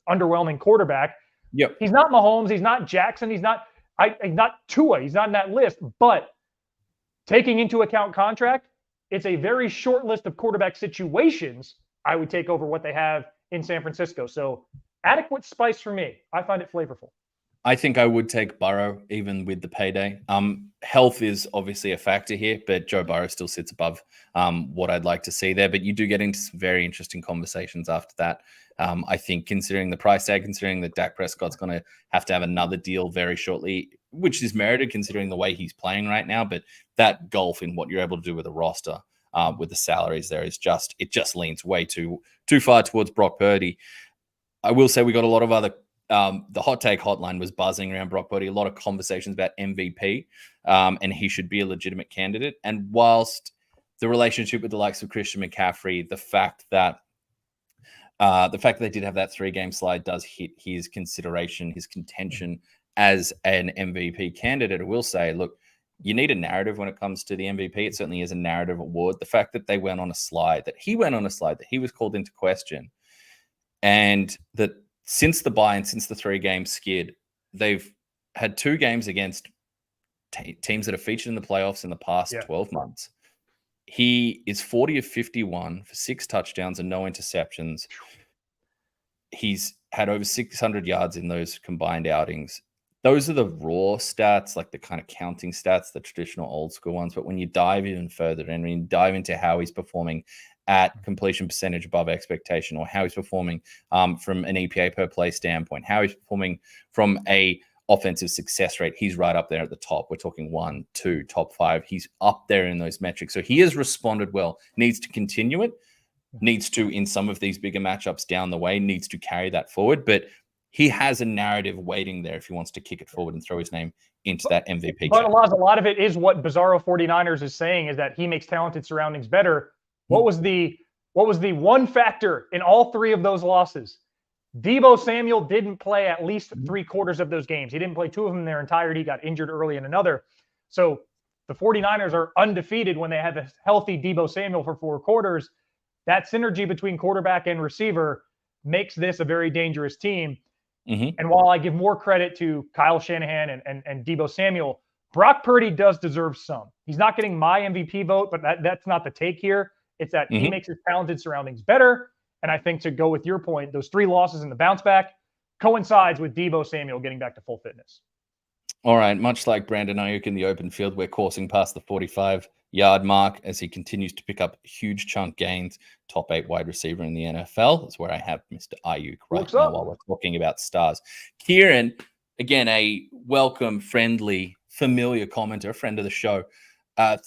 underwhelming quarterback. Yep. He's not Mahomes. He's not Jackson. He's not Tua. He's not in that list. But taking into account contract, it's a very short list of quarterback situations I would take over what they have in San Francisco. So adequate spice for me. I find it flavorful. I think I would take Burrow even with the payday. Health is obviously a factor here, but Joe Burrow still sits above what I'd like to see there. But you do get into some very interesting conversations after that. I think considering the price tag, considering that Dak Prescott's going to have another deal very shortly, which is merited considering the way he's playing right now. But that gulf in what you're able to do with a roster, with the salaries there is it just leans way too far towards Brock Purdy. I will say we got a lot of other the hot take hotline was buzzing around Brock Purdy, a lot of conversations about MVP, and he should be a legitimate candidate. And whilst the relationship with the likes of Christian McCaffrey, the fact that they did have that 3-game slide does hit his consideration, his contention as an MVP candidate, I will say, look, you need a narrative when it comes to the MVP. It certainly is a narrative award. The fact that he went on a slide, that he was called into question, and that since the bye and since the 3-game skid, they've had 2 games against teams that have featured in the playoffs in the past 12 months. He is 40 of 51 for 6 touchdowns and no interceptions. He's had over 600 yards in those combined outings. Those are the raw stats, like the kind of counting stats, the traditional old school ones. But when you dive even further and when you dive into how he's performing at completion percentage above expectation, or how he's performing from an EPA per play standpoint, how he's performing from a offensive success rate, he's right up there at the top. We're talking 1, 2, top 5. He's up there in those metrics. So he has responded well, needs to continue it, needs to, in some of these bigger matchups down the way, needs to carry that forward. But he has a narrative waiting there if he wants to kick it forward and throw his name into that MVP. But a lot of it is what Bizarro 49ers is saying, is that he makes talented surroundings better. What was the one factor in all 3 of those losses? Deebo Samuel didn't play at least 3/4 of those games. He didn't play 2 of them in their entirety. He got injured early in another. So the 49ers are undefeated when they have a healthy Deebo Samuel for 4 quarters. That synergy between quarterback and receiver makes this a very dangerous team. And while I give more credit to Kyle Shanahan and Deebo Samuel, Brock Purdy does deserve some. He's not getting my MVP vote, but that's not the take here. It's that he makes his talented surroundings better. And I think, to go with your point, those 3 losses in the bounce back coincides with Deebo Samuel getting back to full fitness. All right. Much like Brandon Ayuk in the open field, we're coursing past the 45-yard mark as he continues to pick up huge chunk gains. Top 8 wide receiver in the NFL. That's where I have Mr. Ayuk right now while we're talking about stars. Kieran, again, a welcome, friendly, familiar commenter, friend of the show,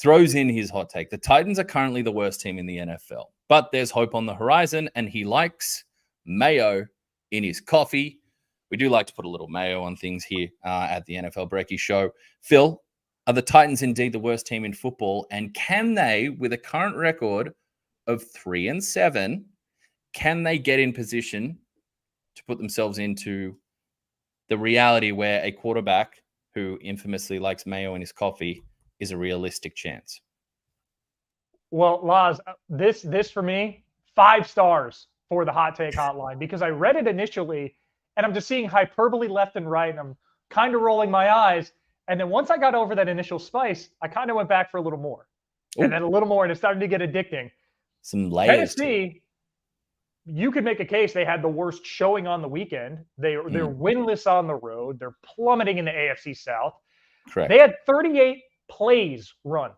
throws in his hot take. The Titans are currently the worst team in the NFL, but there's hope on the horizon, and he likes mayo in his coffee. We do like to put a little mayo on things here at the NFL Brekkie Show. Phil, are the Titans indeed the worst team in football? And can they, with a current record of 3-7, can they get in position to put themselves into the reality where a quarterback who infamously likes mayo in his coffee is a realistic chance? Well, Laz, this for me, 5 stars for the hot take hotline, because I read it initially and I'm just seeing hyperbole left and right, and I'm kind of rolling my eyes. And then once I got over that initial spice, I kind of went back for a little more. Ooh. And then a little more, and it started to get addicting. Some layers. Tennessee, you could make a case they had the worst showing on the weekend. They're winless on the road. They're plummeting in the AFC South. Correct. They had 38 plays run.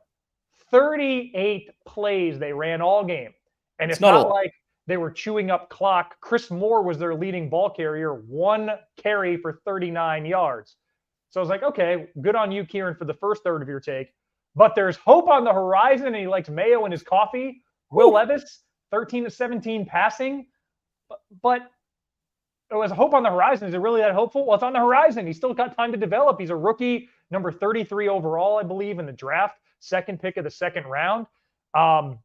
38 plays they ran all game. And it's not like They were chewing up clock. Chris Moore was their leading ball carrier, 1 carry for 39 yards. So I was like, okay, good on you, Kieran, for the first third of your take. But there's hope on the horizon, and he likes mayo in his coffee. Will Levis, 13 to 17 passing. But it was hope on the horizon. Is it really that hopeful? Well, it's on the horizon. He's still got time to develop. He's a rookie, number 33 overall, I believe, in the draft, second pick of the second round. The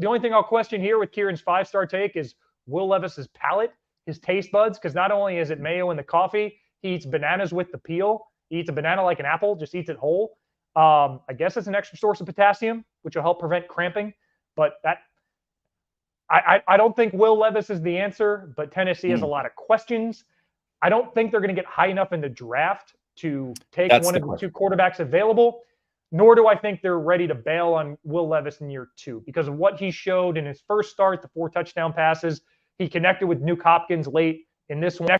only thing I'll question here with Kieran's 5-star take is Will Levis's palate, his taste buds, because not only is it mayo in the coffee, he eats bananas with the peel. He eats a banana like an apple, just eats it whole. I guess it's an extra source of potassium, which will help prevent cramping. But I don't think Will Levis is the answer, but Tennessee has a lot of questions. I don't think they're going to get high enough in the draft to take one of the two quarterbacks available, nor do I think they're ready to bail on Will Levis in year 2 because of what he showed in his first start, the 4 touchdown passes. He connected with Nuke Hopkins late in this one.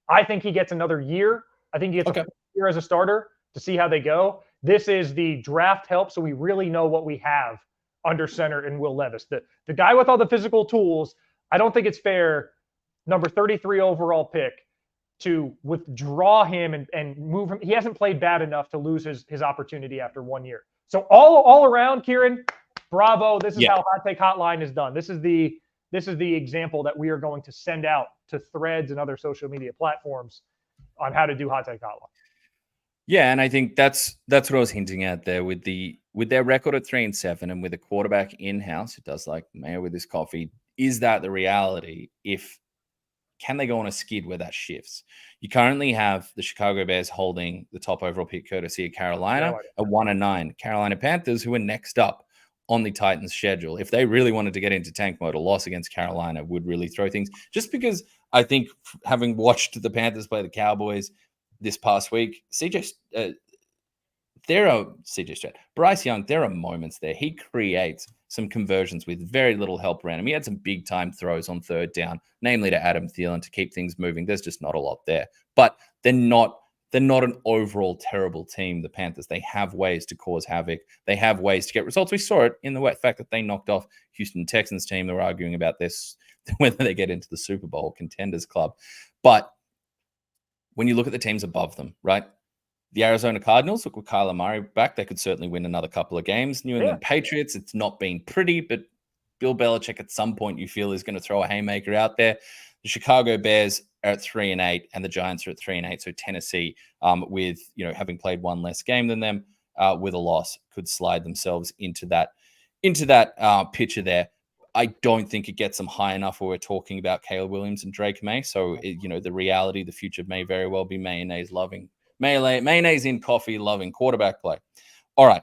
I think he gets another year. I think he gets a year as a starter to see how they go. This is the draft help, so we really know what we have under center in Will Levis. The guy with all the physical tools, I don't think it's fair, number 33 overall pick, to withdraw him and move him. He hasn't played bad enough to lose his opportunity after 1 year. So all around, Kieran, bravo. This is how Hot Take Hotline is done. This is the example that we are going to send out to Threads and other social media platforms on how to do Hot Take Hotline. Yeah, and I think that's what I was hinting at there with their record at 3-7 and with a quarterback in-house who does like mayo with his coffee. Is that the reality? Can they go on a skid where that shifts? You currently have the Chicago Bears holding the top overall pick courtesy of Carolina at 1-9. Carolina Panthers, who are next up on the Titans schedule. If they really wanted to get into tank mode, a loss against Carolina would really throw things. Just because I think having watched the Panthers play the Cowboys this past week, Bryce Young, there are moments there. He creates some conversions with very little help around him. He had some big time throws on third down, namely to Adam Thielen to keep things moving. There's just not a lot there, but they're not an overall terrible team, the Panthers. They have ways to cause havoc. They have ways to get results. We saw it in the fact that they knocked off Houston Texans team. They were arguing about this, whether they get into the Super Bowl Contenders Club. But when you look at the teams above them, right? The Arizona Cardinals, look with Kyler Murray back, they could certainly win another couple of games. New England Patriots, it's not been pretty, but Bill Belichick at some point you feel is going to throw a haymaker out there. The Chicago Bears are at 3-8, and the Giants are at 3-8. So Tennessee, with having played one less game than them, with a loss, could slide themselves into that picture there. I don't think it gets them high enough where we're talking about Caleb Williams and Drake May. So the reality, the future may very well be mayonnaise in coffee loving quarterback play. All right.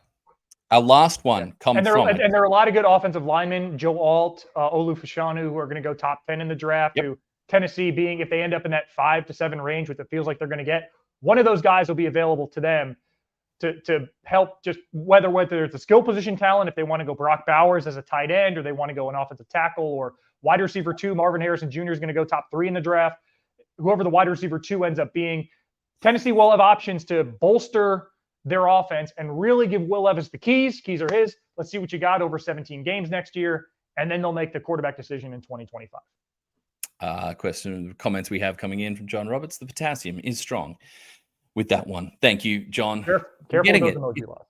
Our last one comes from... And there are a lot of good offensive linemen, Joe Alt, Olu Fashanu, who are going to go top 10 in the draft, who Tennessee being, if they end up in that 5 to 7 range, which it feels like they're going to get, one of those guys will be available to them to help just whether it's a skill position talent, if they want to go Brock Bowers as a tight end, or they want to go an offensive tackle, or wide receiver 2, Marvin Harrison Jr. is going to go top 3 in the draft. Whoever the wide receiver 2 ends up being, Tennessee will have options to bolster their offense and really give Will Levis the keys. Keys are his. Let's see what you got over 17 games next year, and then they'll make the quarterback decision in 2025. Comments we have coming in from John Roberts. The potassium is strong with that one. Thank you, John. Careful with those emoji loss.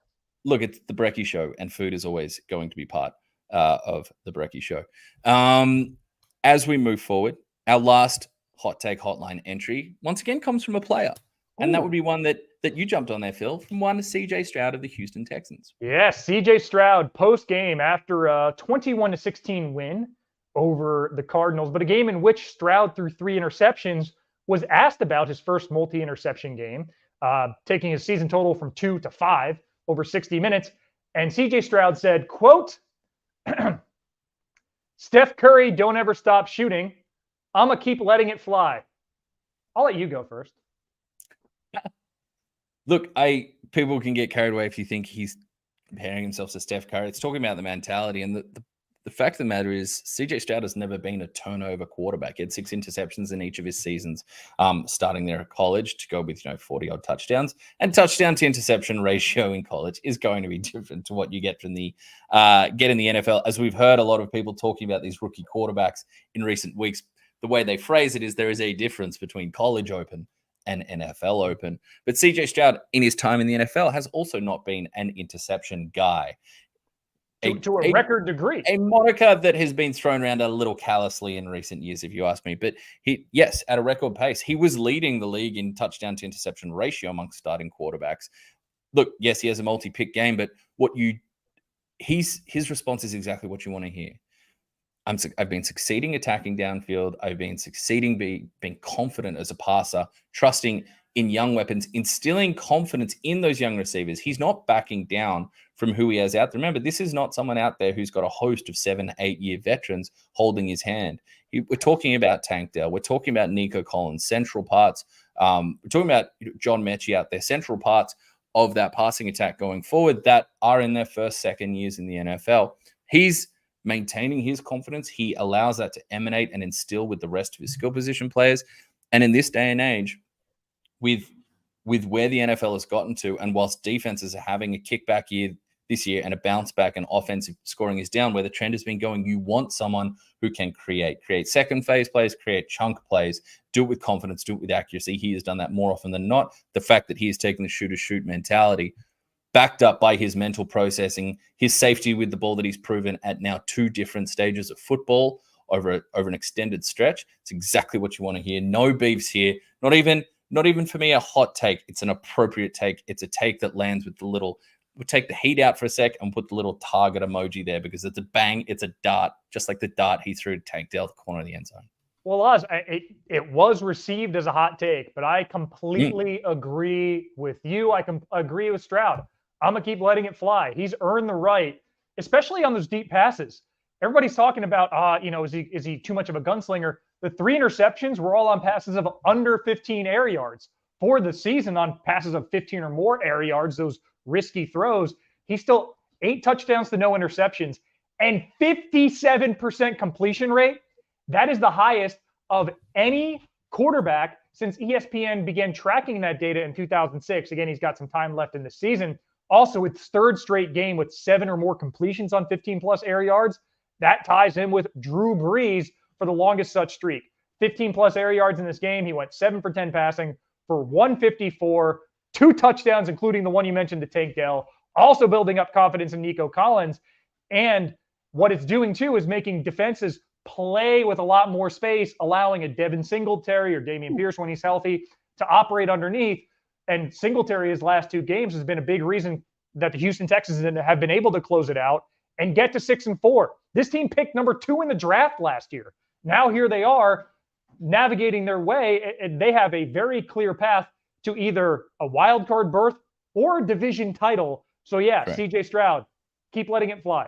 Look, it's the Brekkie Show, and food is always going to be part of the Brekkie Show. As we move forward, our last Hot Take Hotline entry once again comes from a player. And that would be one that you jumped on there, Phil, from one CJ Stroud of the Houston Texans. Yes, CJ Stroud post-game after a 21-16 win over the Cardinals, but a game in which Stroud threw 3 interceptions, was asked about his first multi-interception game, taking his season total from 2 to 5 over 60 minutes. And CJ Stroud said, quote, Steph Curry, don't ever stop shooting. I'm going to keep letting it fly. I'll let you go first. Look, people can get carried away if you think he's comparing himself to Steph Curry. It's talking about the mentality, and the the fact of the matter is CJ Stroud has never been a turnover quarterback. He had 6 interceptions in each of his seasons, starting there at college to go with 40-odd touchdowns. And touchdown to interception ratio in college is going to be different to what you get from the get in the NFL. As we've heard a lot of people talking about these rookie quarterbacks in recent weeks, the way they phrase it is there is a difference between college open and NFL open. But CJ Stroud, in his time in the NFL, has also not been an interception guy. To a record degree. A moniker that has been thrown around a little callously in recent years, if you ask me. But yes, at a record pace. He was leading the league in touchdown to interception ratio amongst starting quarterbacks. Look, yes, he has a multi-pick game, but his response is exactly what you want to hear. I've been succeeding attacking downfield. I've been succeeding being confident as a passer, trusting in young weapons, instilling confidence in those young receivers. He's not backing down from who he has out there. Remember, this is not someone out there who's got a host of 7-8-year veterans holding his hand. We're talking about Tank Dell. We're talking about Nico Collins, central parts. We're talking about John Mechie out there, central parts of that passing attack going forward that are in their first, second years in the NFL. He's maintaining his confidence. He allows that to emanate and instill with the rest of his skill position players. And in this day and age, with where the NFL has gotten to, and whilst defenses are having a kickback year this year and a bounce back and offensive scoring is down, where the trend has been going, you want someone who can create second phase plays, create chunk plays, do it with confidence, do it with accuracy. He has done that more often than not. The fact that he has taken the shoot mentality, backed up by his mental processing, his safety with the ball that he's proven at now 2 different stages of football over an extended stretch. It's exactly what you want to hear. No beefs here. Not even for me a hot take. It's an appropriate take. It's a take that lands with the little, we'll take the heat out for a sec and put the little target emoji there because it's a bang, it's a dart, just like the dart he threw to Tank Dell at the corner of the end zone. Well, Oz, it was received as a hot take, but I completely agree with you. I agree with Stroud. I'm going to keep letting it fly. He's earned the right, especially on those deep passes. Everybody's talking about, is he too much of a gunslinger? The 3 interceptions were all on passes of under 15 air yards. For the season, on passes of 15 or more air yards, those risky throws, he's still 8 touchdowns to no interceptions and 57% completion rate. That is the highest of any quarterback since ESPN began tracking that data in 2006. Again, he's got some time left in the season. Also, it's 3rd straight game with 7 or more completions on 15-plus air yards. That ties him with Drew Brees for the longest such streak. 15-plus air yards in this game. He went 7 for 10 passing for 154, 2 touchdowns, including the one you mentioned to Tank Dell. Also building up confidence in Nico Collins. And what it's doing, too, is making defenses play with a lot more space, allowing a Devin Singletary or Dameon Pierce when he's healthy to operate underneath. And Singletary, his last 2 games, has been a big reason that the Houston Texans have been able to close it out and get to 6-4. This team picked number 2 in the draft last year. Now here they are navigating their way, and they have a very clear path to either a wild card berth or a division title. So yeah, right. CJ Stroud, keep letting it fly.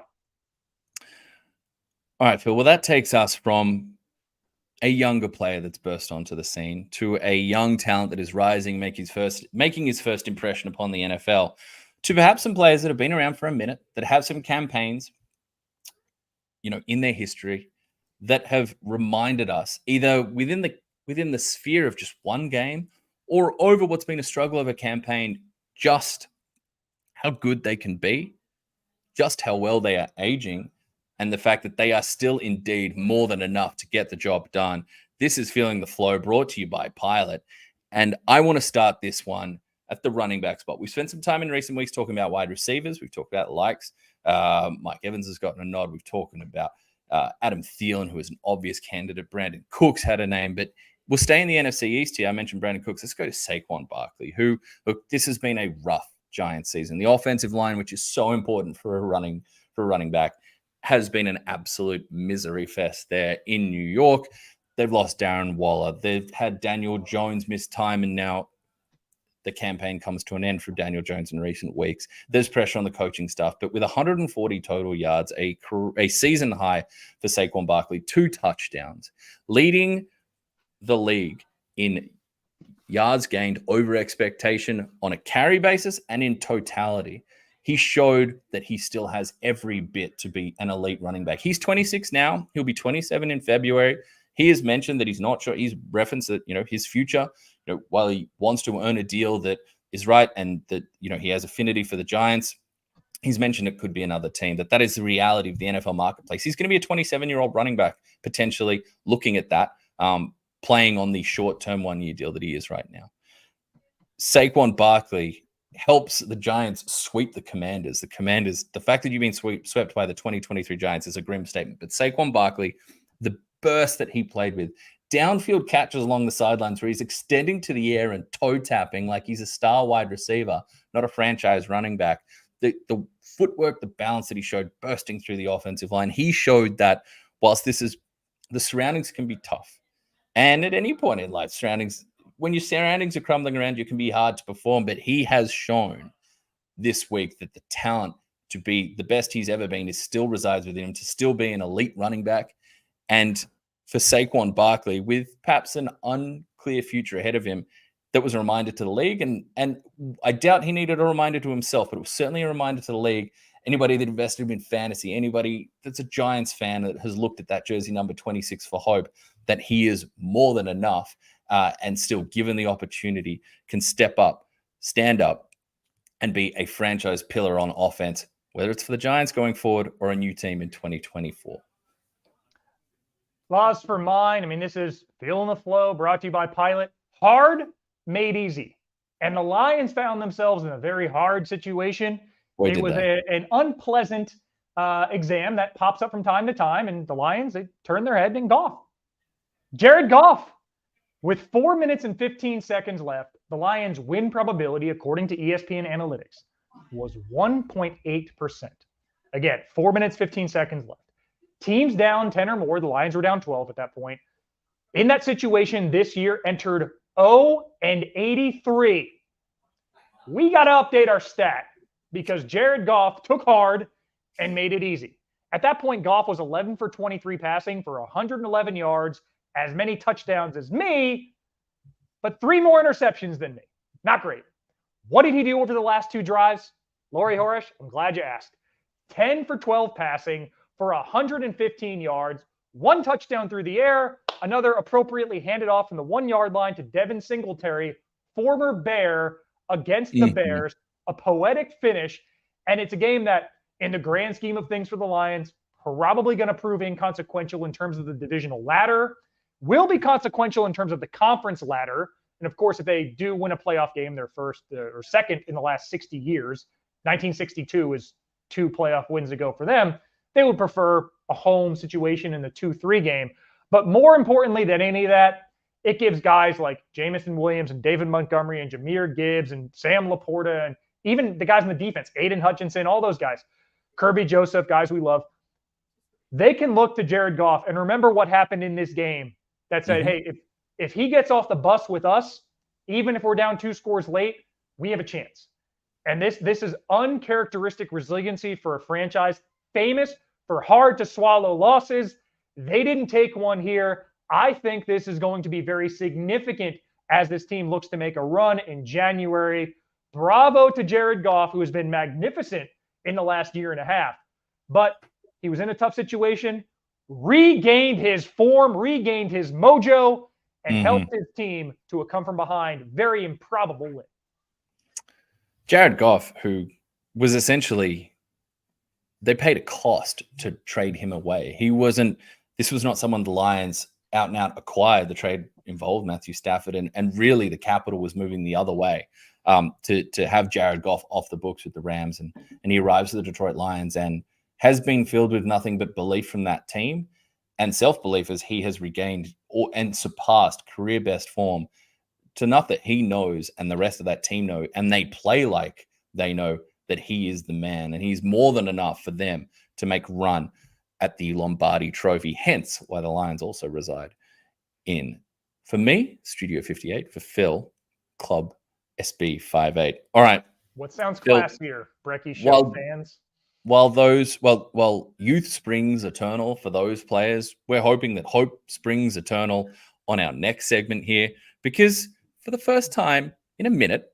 All right, Phil. Well, that takes us from a younger player that's burst onto the scene to a young talent that is rising, making his first impression upon the NFL, to perhaps some players that have been around for a minute, that have some campaigns, in their history, that have reminded us either within the sphere of just one game or over what's been a struggle of a campaign, just how good they can be, just how well they are aging, and the fact that they are still indeed more than enough to get the job done. This is Feeling the Flow, brought to you by Pilot. And I want to start this one at the running back spot. We've spent some time in recent weeks talking about wide receivers. We've talked about likes. Mike Evans has gotten a nod. We've talked about Adam Thielen, who is an obvious candidate. Brandon Cooks had a name, but we'll stay in the NFC East here. I mentioned Brandon Cooks. Let's go to Saquon Barkley, who, look, this has been a rough Giants season. The offensive line, which is so important for a running back, has been an absolute misery fest there in New York. They've lost Darren Waller. They've had Daniel Jones miss time, and now the campaign comes to an end for Daniel Jones in recent weeks. There's pressure on the coaching staff, but with 140 total yards, a season high for Saquon Barkley, 2 touchdowns, leading the league in yards gained over expectation on a carry basis and in totality. he showed that he still has every bit to be an elite running back. He's 26 now. He'll be 27 in February. He has mentioned that he's not sure. He's referenced that, his future, while he wants to earn a deal that is right and that, he has affinity for the Giants, he's mentioned it could be another team, that is the reality of the NFL marketplace. He's going to be a 27-year-old running back, potentially looking at that, playing on the short-term 1-year deal that he is right now. Saquon Barkley helps the Giants sweep the Commanders. The fact that you've been swept by the 2023 Giants is a grim statement. But Saquon Barkley, the burst that he played with, downfield catches along the sidelines where he's extending to the air and toe tapping like he's a star wide receiver, not a franchise running back. The footwork, the balance that he showed bursting through the offensive line, he showed that whilst the surroundings can be tough. And at any point in life, when your surroundings are crumbling around, you can be hard to perform. But he has shown this week that the talent to be the best he's ever been still resides within him, to still be an elite running back. And for Saquon Barkley, with perhaps an unclear future ahead of him, that was a reminder to the league. And I doubt he needed a reminder to himself, but it was certainly a reminder to the league. Anybody that invested in fantasy, anybody that's a Giants fan that has looked at that jersey number 26 for hope, that he is more than enough. And still, given the opportunity, can step up, stand up, and be a franchise pillar on offense, whether it's for the Giants going forward or a new team in 2024. Laws for mine. This is Feeling the Flow, brought to you by Pilot. Hard, made easy. And the Lions found themselves in a very hard situation. It was an unpleasant exam that pops up from time to time, and the Lions, they turn their head and Goff. Jared Goff. With 4 minutes and 15 seconds left, the Lions' win probability, according to ESPN Analytics, was 1.8%. Again, 4 minutes, 15 seconds left. Teams down 10 or more, the Lions were down 12 at that point. In that situation this year, entered 0-83. We got to update our stat because Jared Goff took hard and made it easy. At that point, Goff was 11 for 23 passing for 111 yards, as many touchdowns as me, but 3 more interceptions than me. Not great. What did he do over the last 2 drives? Laurie, Horesh, I'm glad you asked. 10 for 12 passing for 115 yards, 1 touchdown through the air, another appropriately handed off from the 1-yard line to Devin Singletary, former Bear, against the Bears. A poetic finish, and it's a game that, in the grand scheme of things for the Lions, probably going to prove inconsequential in terms of the divisional ladder, will be consequential in terms of the conference ladder. And of course, if they do win a playoff game, their first or second in the last 60 years, 1962 is 2 playoff wins ago for them, they would prefer a home situation in the 2-3 game. But more importantly than any of that, it gives guys like Jamison Williams and David Montgomery and Jahmyr Gibbs and Sam Laporta and even the guys in the defense, Aiden Hutchinson, all those guys, Kirby Joseph, guys we love, they can look to Jared Goff and remember what happened in this game that said, hey, if he gets off the bus with us, even if we're down 2 scores late, we have a chance. And this is uncharacteristic resiliency for a franchise famous for hard to swallow losses. They didn't take one here. I think this is going to be very significant as this team looks to make a run in January. Bravo to Jared Goff, who has been magnificent in the last year and a half. But he was in a tough situation, regained his form, regained his mojo, and helped his team to a come-from-behind, very improbable win. Jared Goff, who was essentially, they paid a cost to trade him away. This was not someone the Lions out and out acquired. The trade involved Matthew Stafford, and really the capital was moving the other way to have Jared Goff off the books with the Rams. And he arrives at the Detroit Lions and has been filled with nothing but belief from that team and self-belief as he has regained and surpassed career best form to enough that he knows and the rest of that team know, and they play like they know that he is the man, and he's more than enough for them to make run at the Lombardi Trophy, hence why the Lions also reside in, for me, Studio 58, for Phil, Club SB 58. All right. What sounds Phil, classier, Brekkie show fans? While youth springs eternal for those players, we're hoping that hope springs eternal on our next segment here, because for the first time in a minute,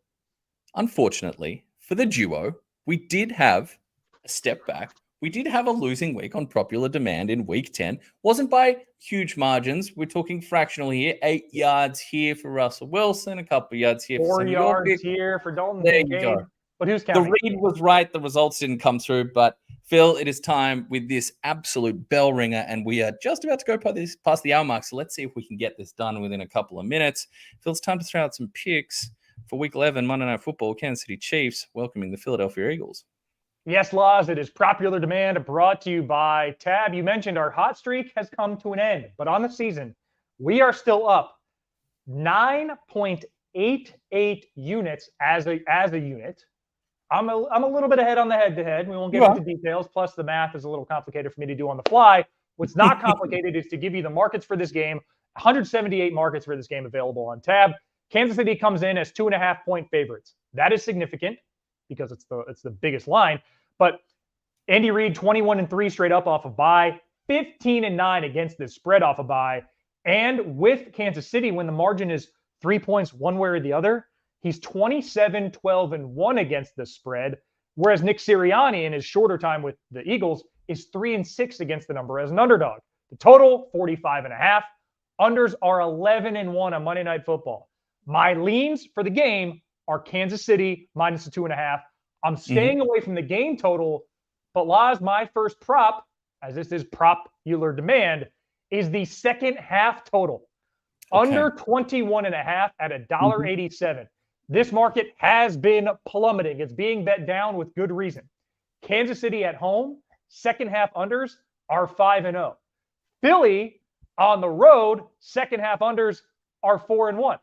unfortunately, for the duo, we did have a step back. We did have a losing week on popular demand in week 10. Wasn't by huge margins. We're talking fractional here. 8 yards here for Russell Wilson, a couple of yards here for 4 Sammy yards here for Dalton There you Kincaid. go. But who's The counting? read was right. The results didn't come through. But Phil, it is time with this absolute bell ringer, and we are just about to go past the hour mark. So let's see if we can get this done within a couple of minutes. Phil, it's time to throw out some picks for Week 11 Monday Night Football. Kansas City Chiefs welcoming the Philadelphia Eagles. Yes, Laz, it is popular demand brought to you by Tab. You mentioned our hot streak has come to an end, but on the season, we are still up 9.88 units as a unit. I'm a little bit ahead on the head-to-head. We won't get into details. Plus, the math is a little complicated for me to do on the fly. What's not complicated is to give you the markets for this game. 178 markets for this game available on Tab. Kansas City comes in as 2.5-point favorites. That is significant because it's the biggest line. But Andy Reid, 21-3 straight up off of bye, 15-9 against the spread off of bye. And with Kansas City, when the margin is 3 points one way or the other, he's 27-12-1 against the spread. Whereas Nick Sirianni, in his shorter time with the Eagles, is 3-6 against the number as an underdog. The total, 45.5. Unders are 11-1 on Monday Night Football. My leans for the game are Kansas City minus the 2.5. I'm staying away from the game total, but Laz, my first prop, as this is popular demand, is the second half total. Okay. Under 21.5 at $1.87. This market has been plummeting. It's being bet down with good reason. Kansas City at home, second half unders are 5-0. Philly on the road, second half unders are 4-1.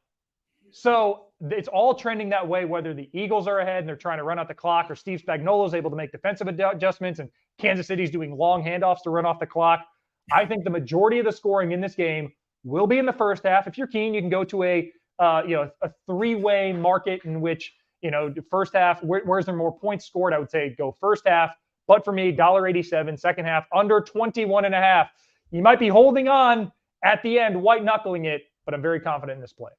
So it's all trending that way, whether the Eagles are ahead and they're trying to run out the clock, or Steve Spagnuolo is able to make defensive adjustments and Kansas City's doing long handoffs to run off the clock. I think the majority of the scoring in this game will be in the first half. If you're keen, you can go to a three-way market in which, first half, where's there more points scored? I would say go first half. But for me, $1.87, second half, under 21.5. You might be holding on at the end, white knuckling it, but I'm very confident in this play.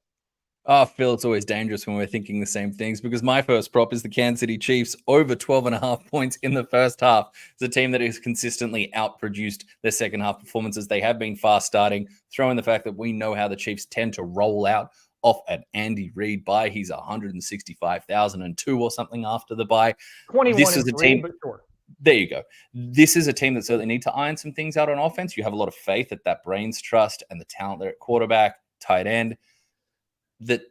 Oh, Phil, it's always dangerous when we're thinking the same things, because my first prop is the Kansas City Chiefs over 12.5 points in the first half. It's a team that has consistently outproduced their second half performances. They have been fast starting. Throw in the fact that we know how the Chiefs tend to roll out off an Andy Reid bye. He's 165,002 or something after the bye. 21 this is a team. But sure. There you go. This is a team that certainly need to iron some things out on offense. You have a lot of faith that brains trust and the talent there at quarterback, tight end, that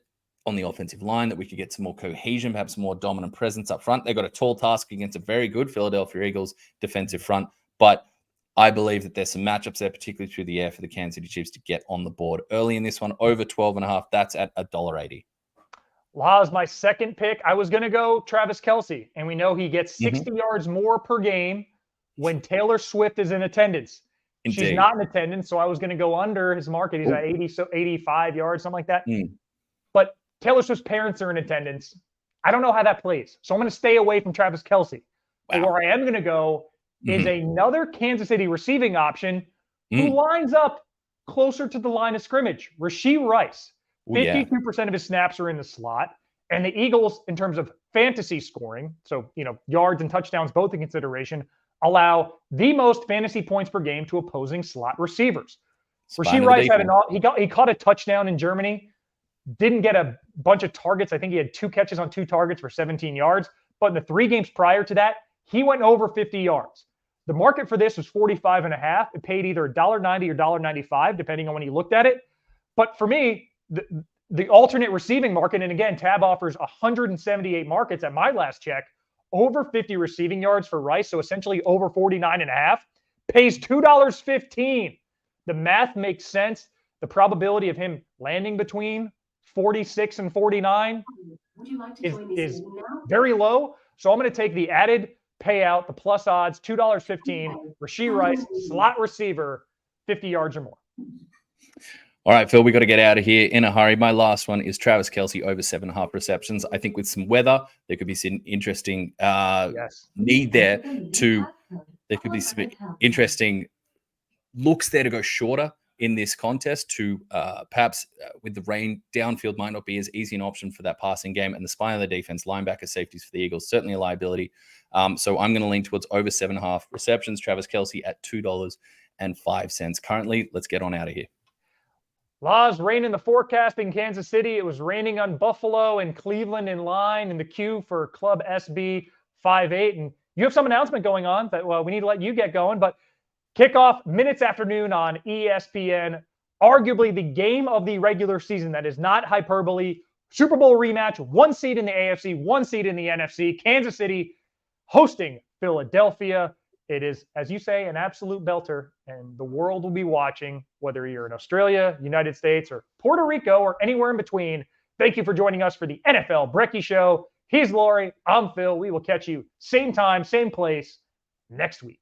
on the offensive line, that we could get some more cohesion, perhaps more dominant presence up front. They got a tall task against a very good Philadelphia Eagles defensive front, but I believe that there's some matchups there, particularly through the air, for the Kansas City Chiefs to get on the board early in this one. Over 12.5, that's at $1.80. Laz, my second pick, I was going to go Travis Kelce, and we know he gets 60 yards more per game when Taylor Swift is in attendance. Indeed. She's not in attendance, so I was going to go under his market. He's at 85 yards, something like that. But Taylor Swift's parents are in attendance. I don't know how that plays. So I'm going to stay away from Travis Kelce. Wow. But where I am going to go is another Kansas City receiving option who lines up closer to the line of scrimmage. Rashee Rice. 52% of his snaps are in the slot. And the Eagles, in terms of fantasy scoring, so, yards and touchdowns, both in consideration, allow the most fantasy points per game to opposing slot receivers. Rashee Rice he caught a touchdown in Germany. Didn't get a bunch of targets. I think he had 2 catches on 2 targets for 17 yards. But in the 3 games prior to that, he went over 50 yards. The market for this was 45.5. It paid either $1.90 or $1.95, depending on when you looked at it. But for me, the alternate receiving market, and again, Tab offers 178 markets at my last check, over 50 receiving yards for Rice, so essentially over 49.5, pays $2.15. The math makes sense. The probability of him landing between 46 and 49 is very low. So I'm going to take the added payout, the plus odds, $2.15, Rashee Rice, slot receiver, 50 yards or more. All right, Phil, we got to get out of here in a hurry. My last one is Travis Kelce over 7.5 receptions. I think with some weather, there could be some interesting need there there could be some interesting looks there to go shorter in this contest to perhaps with the rain, downfield might not be as easy an option for that passing game. And the spine of the defense, linebacker safeties for the Eagles, certainly a liability. So I'm going to lean towards over 7.5 receptions. Travis Kelce at $2.05 currently. Let's get on out of here. Laws, rain in the forecast in Kansas City. It was raining on Buffalo and Cleveland in line in the queue for Club SB 5-8. And you have some announcement going on that we need to let you get going. But kickoff minutes afternoon on ESPN, arguably the game of the regular season. That is not hyperbole. Super Bowl rematch, 1 seed in the AFC, 1 seed in the NFC. Kansas City hosting Philadelphia. It is, as you say, an absolute belter, and the world will be watching, whether you're in Australia, United States, or Puerto Rico, or anywhere in between. Thank you for joining us for the NFL Brekkie Show. He's Laurie. I'm Phil. We will catch you same time, same place next week.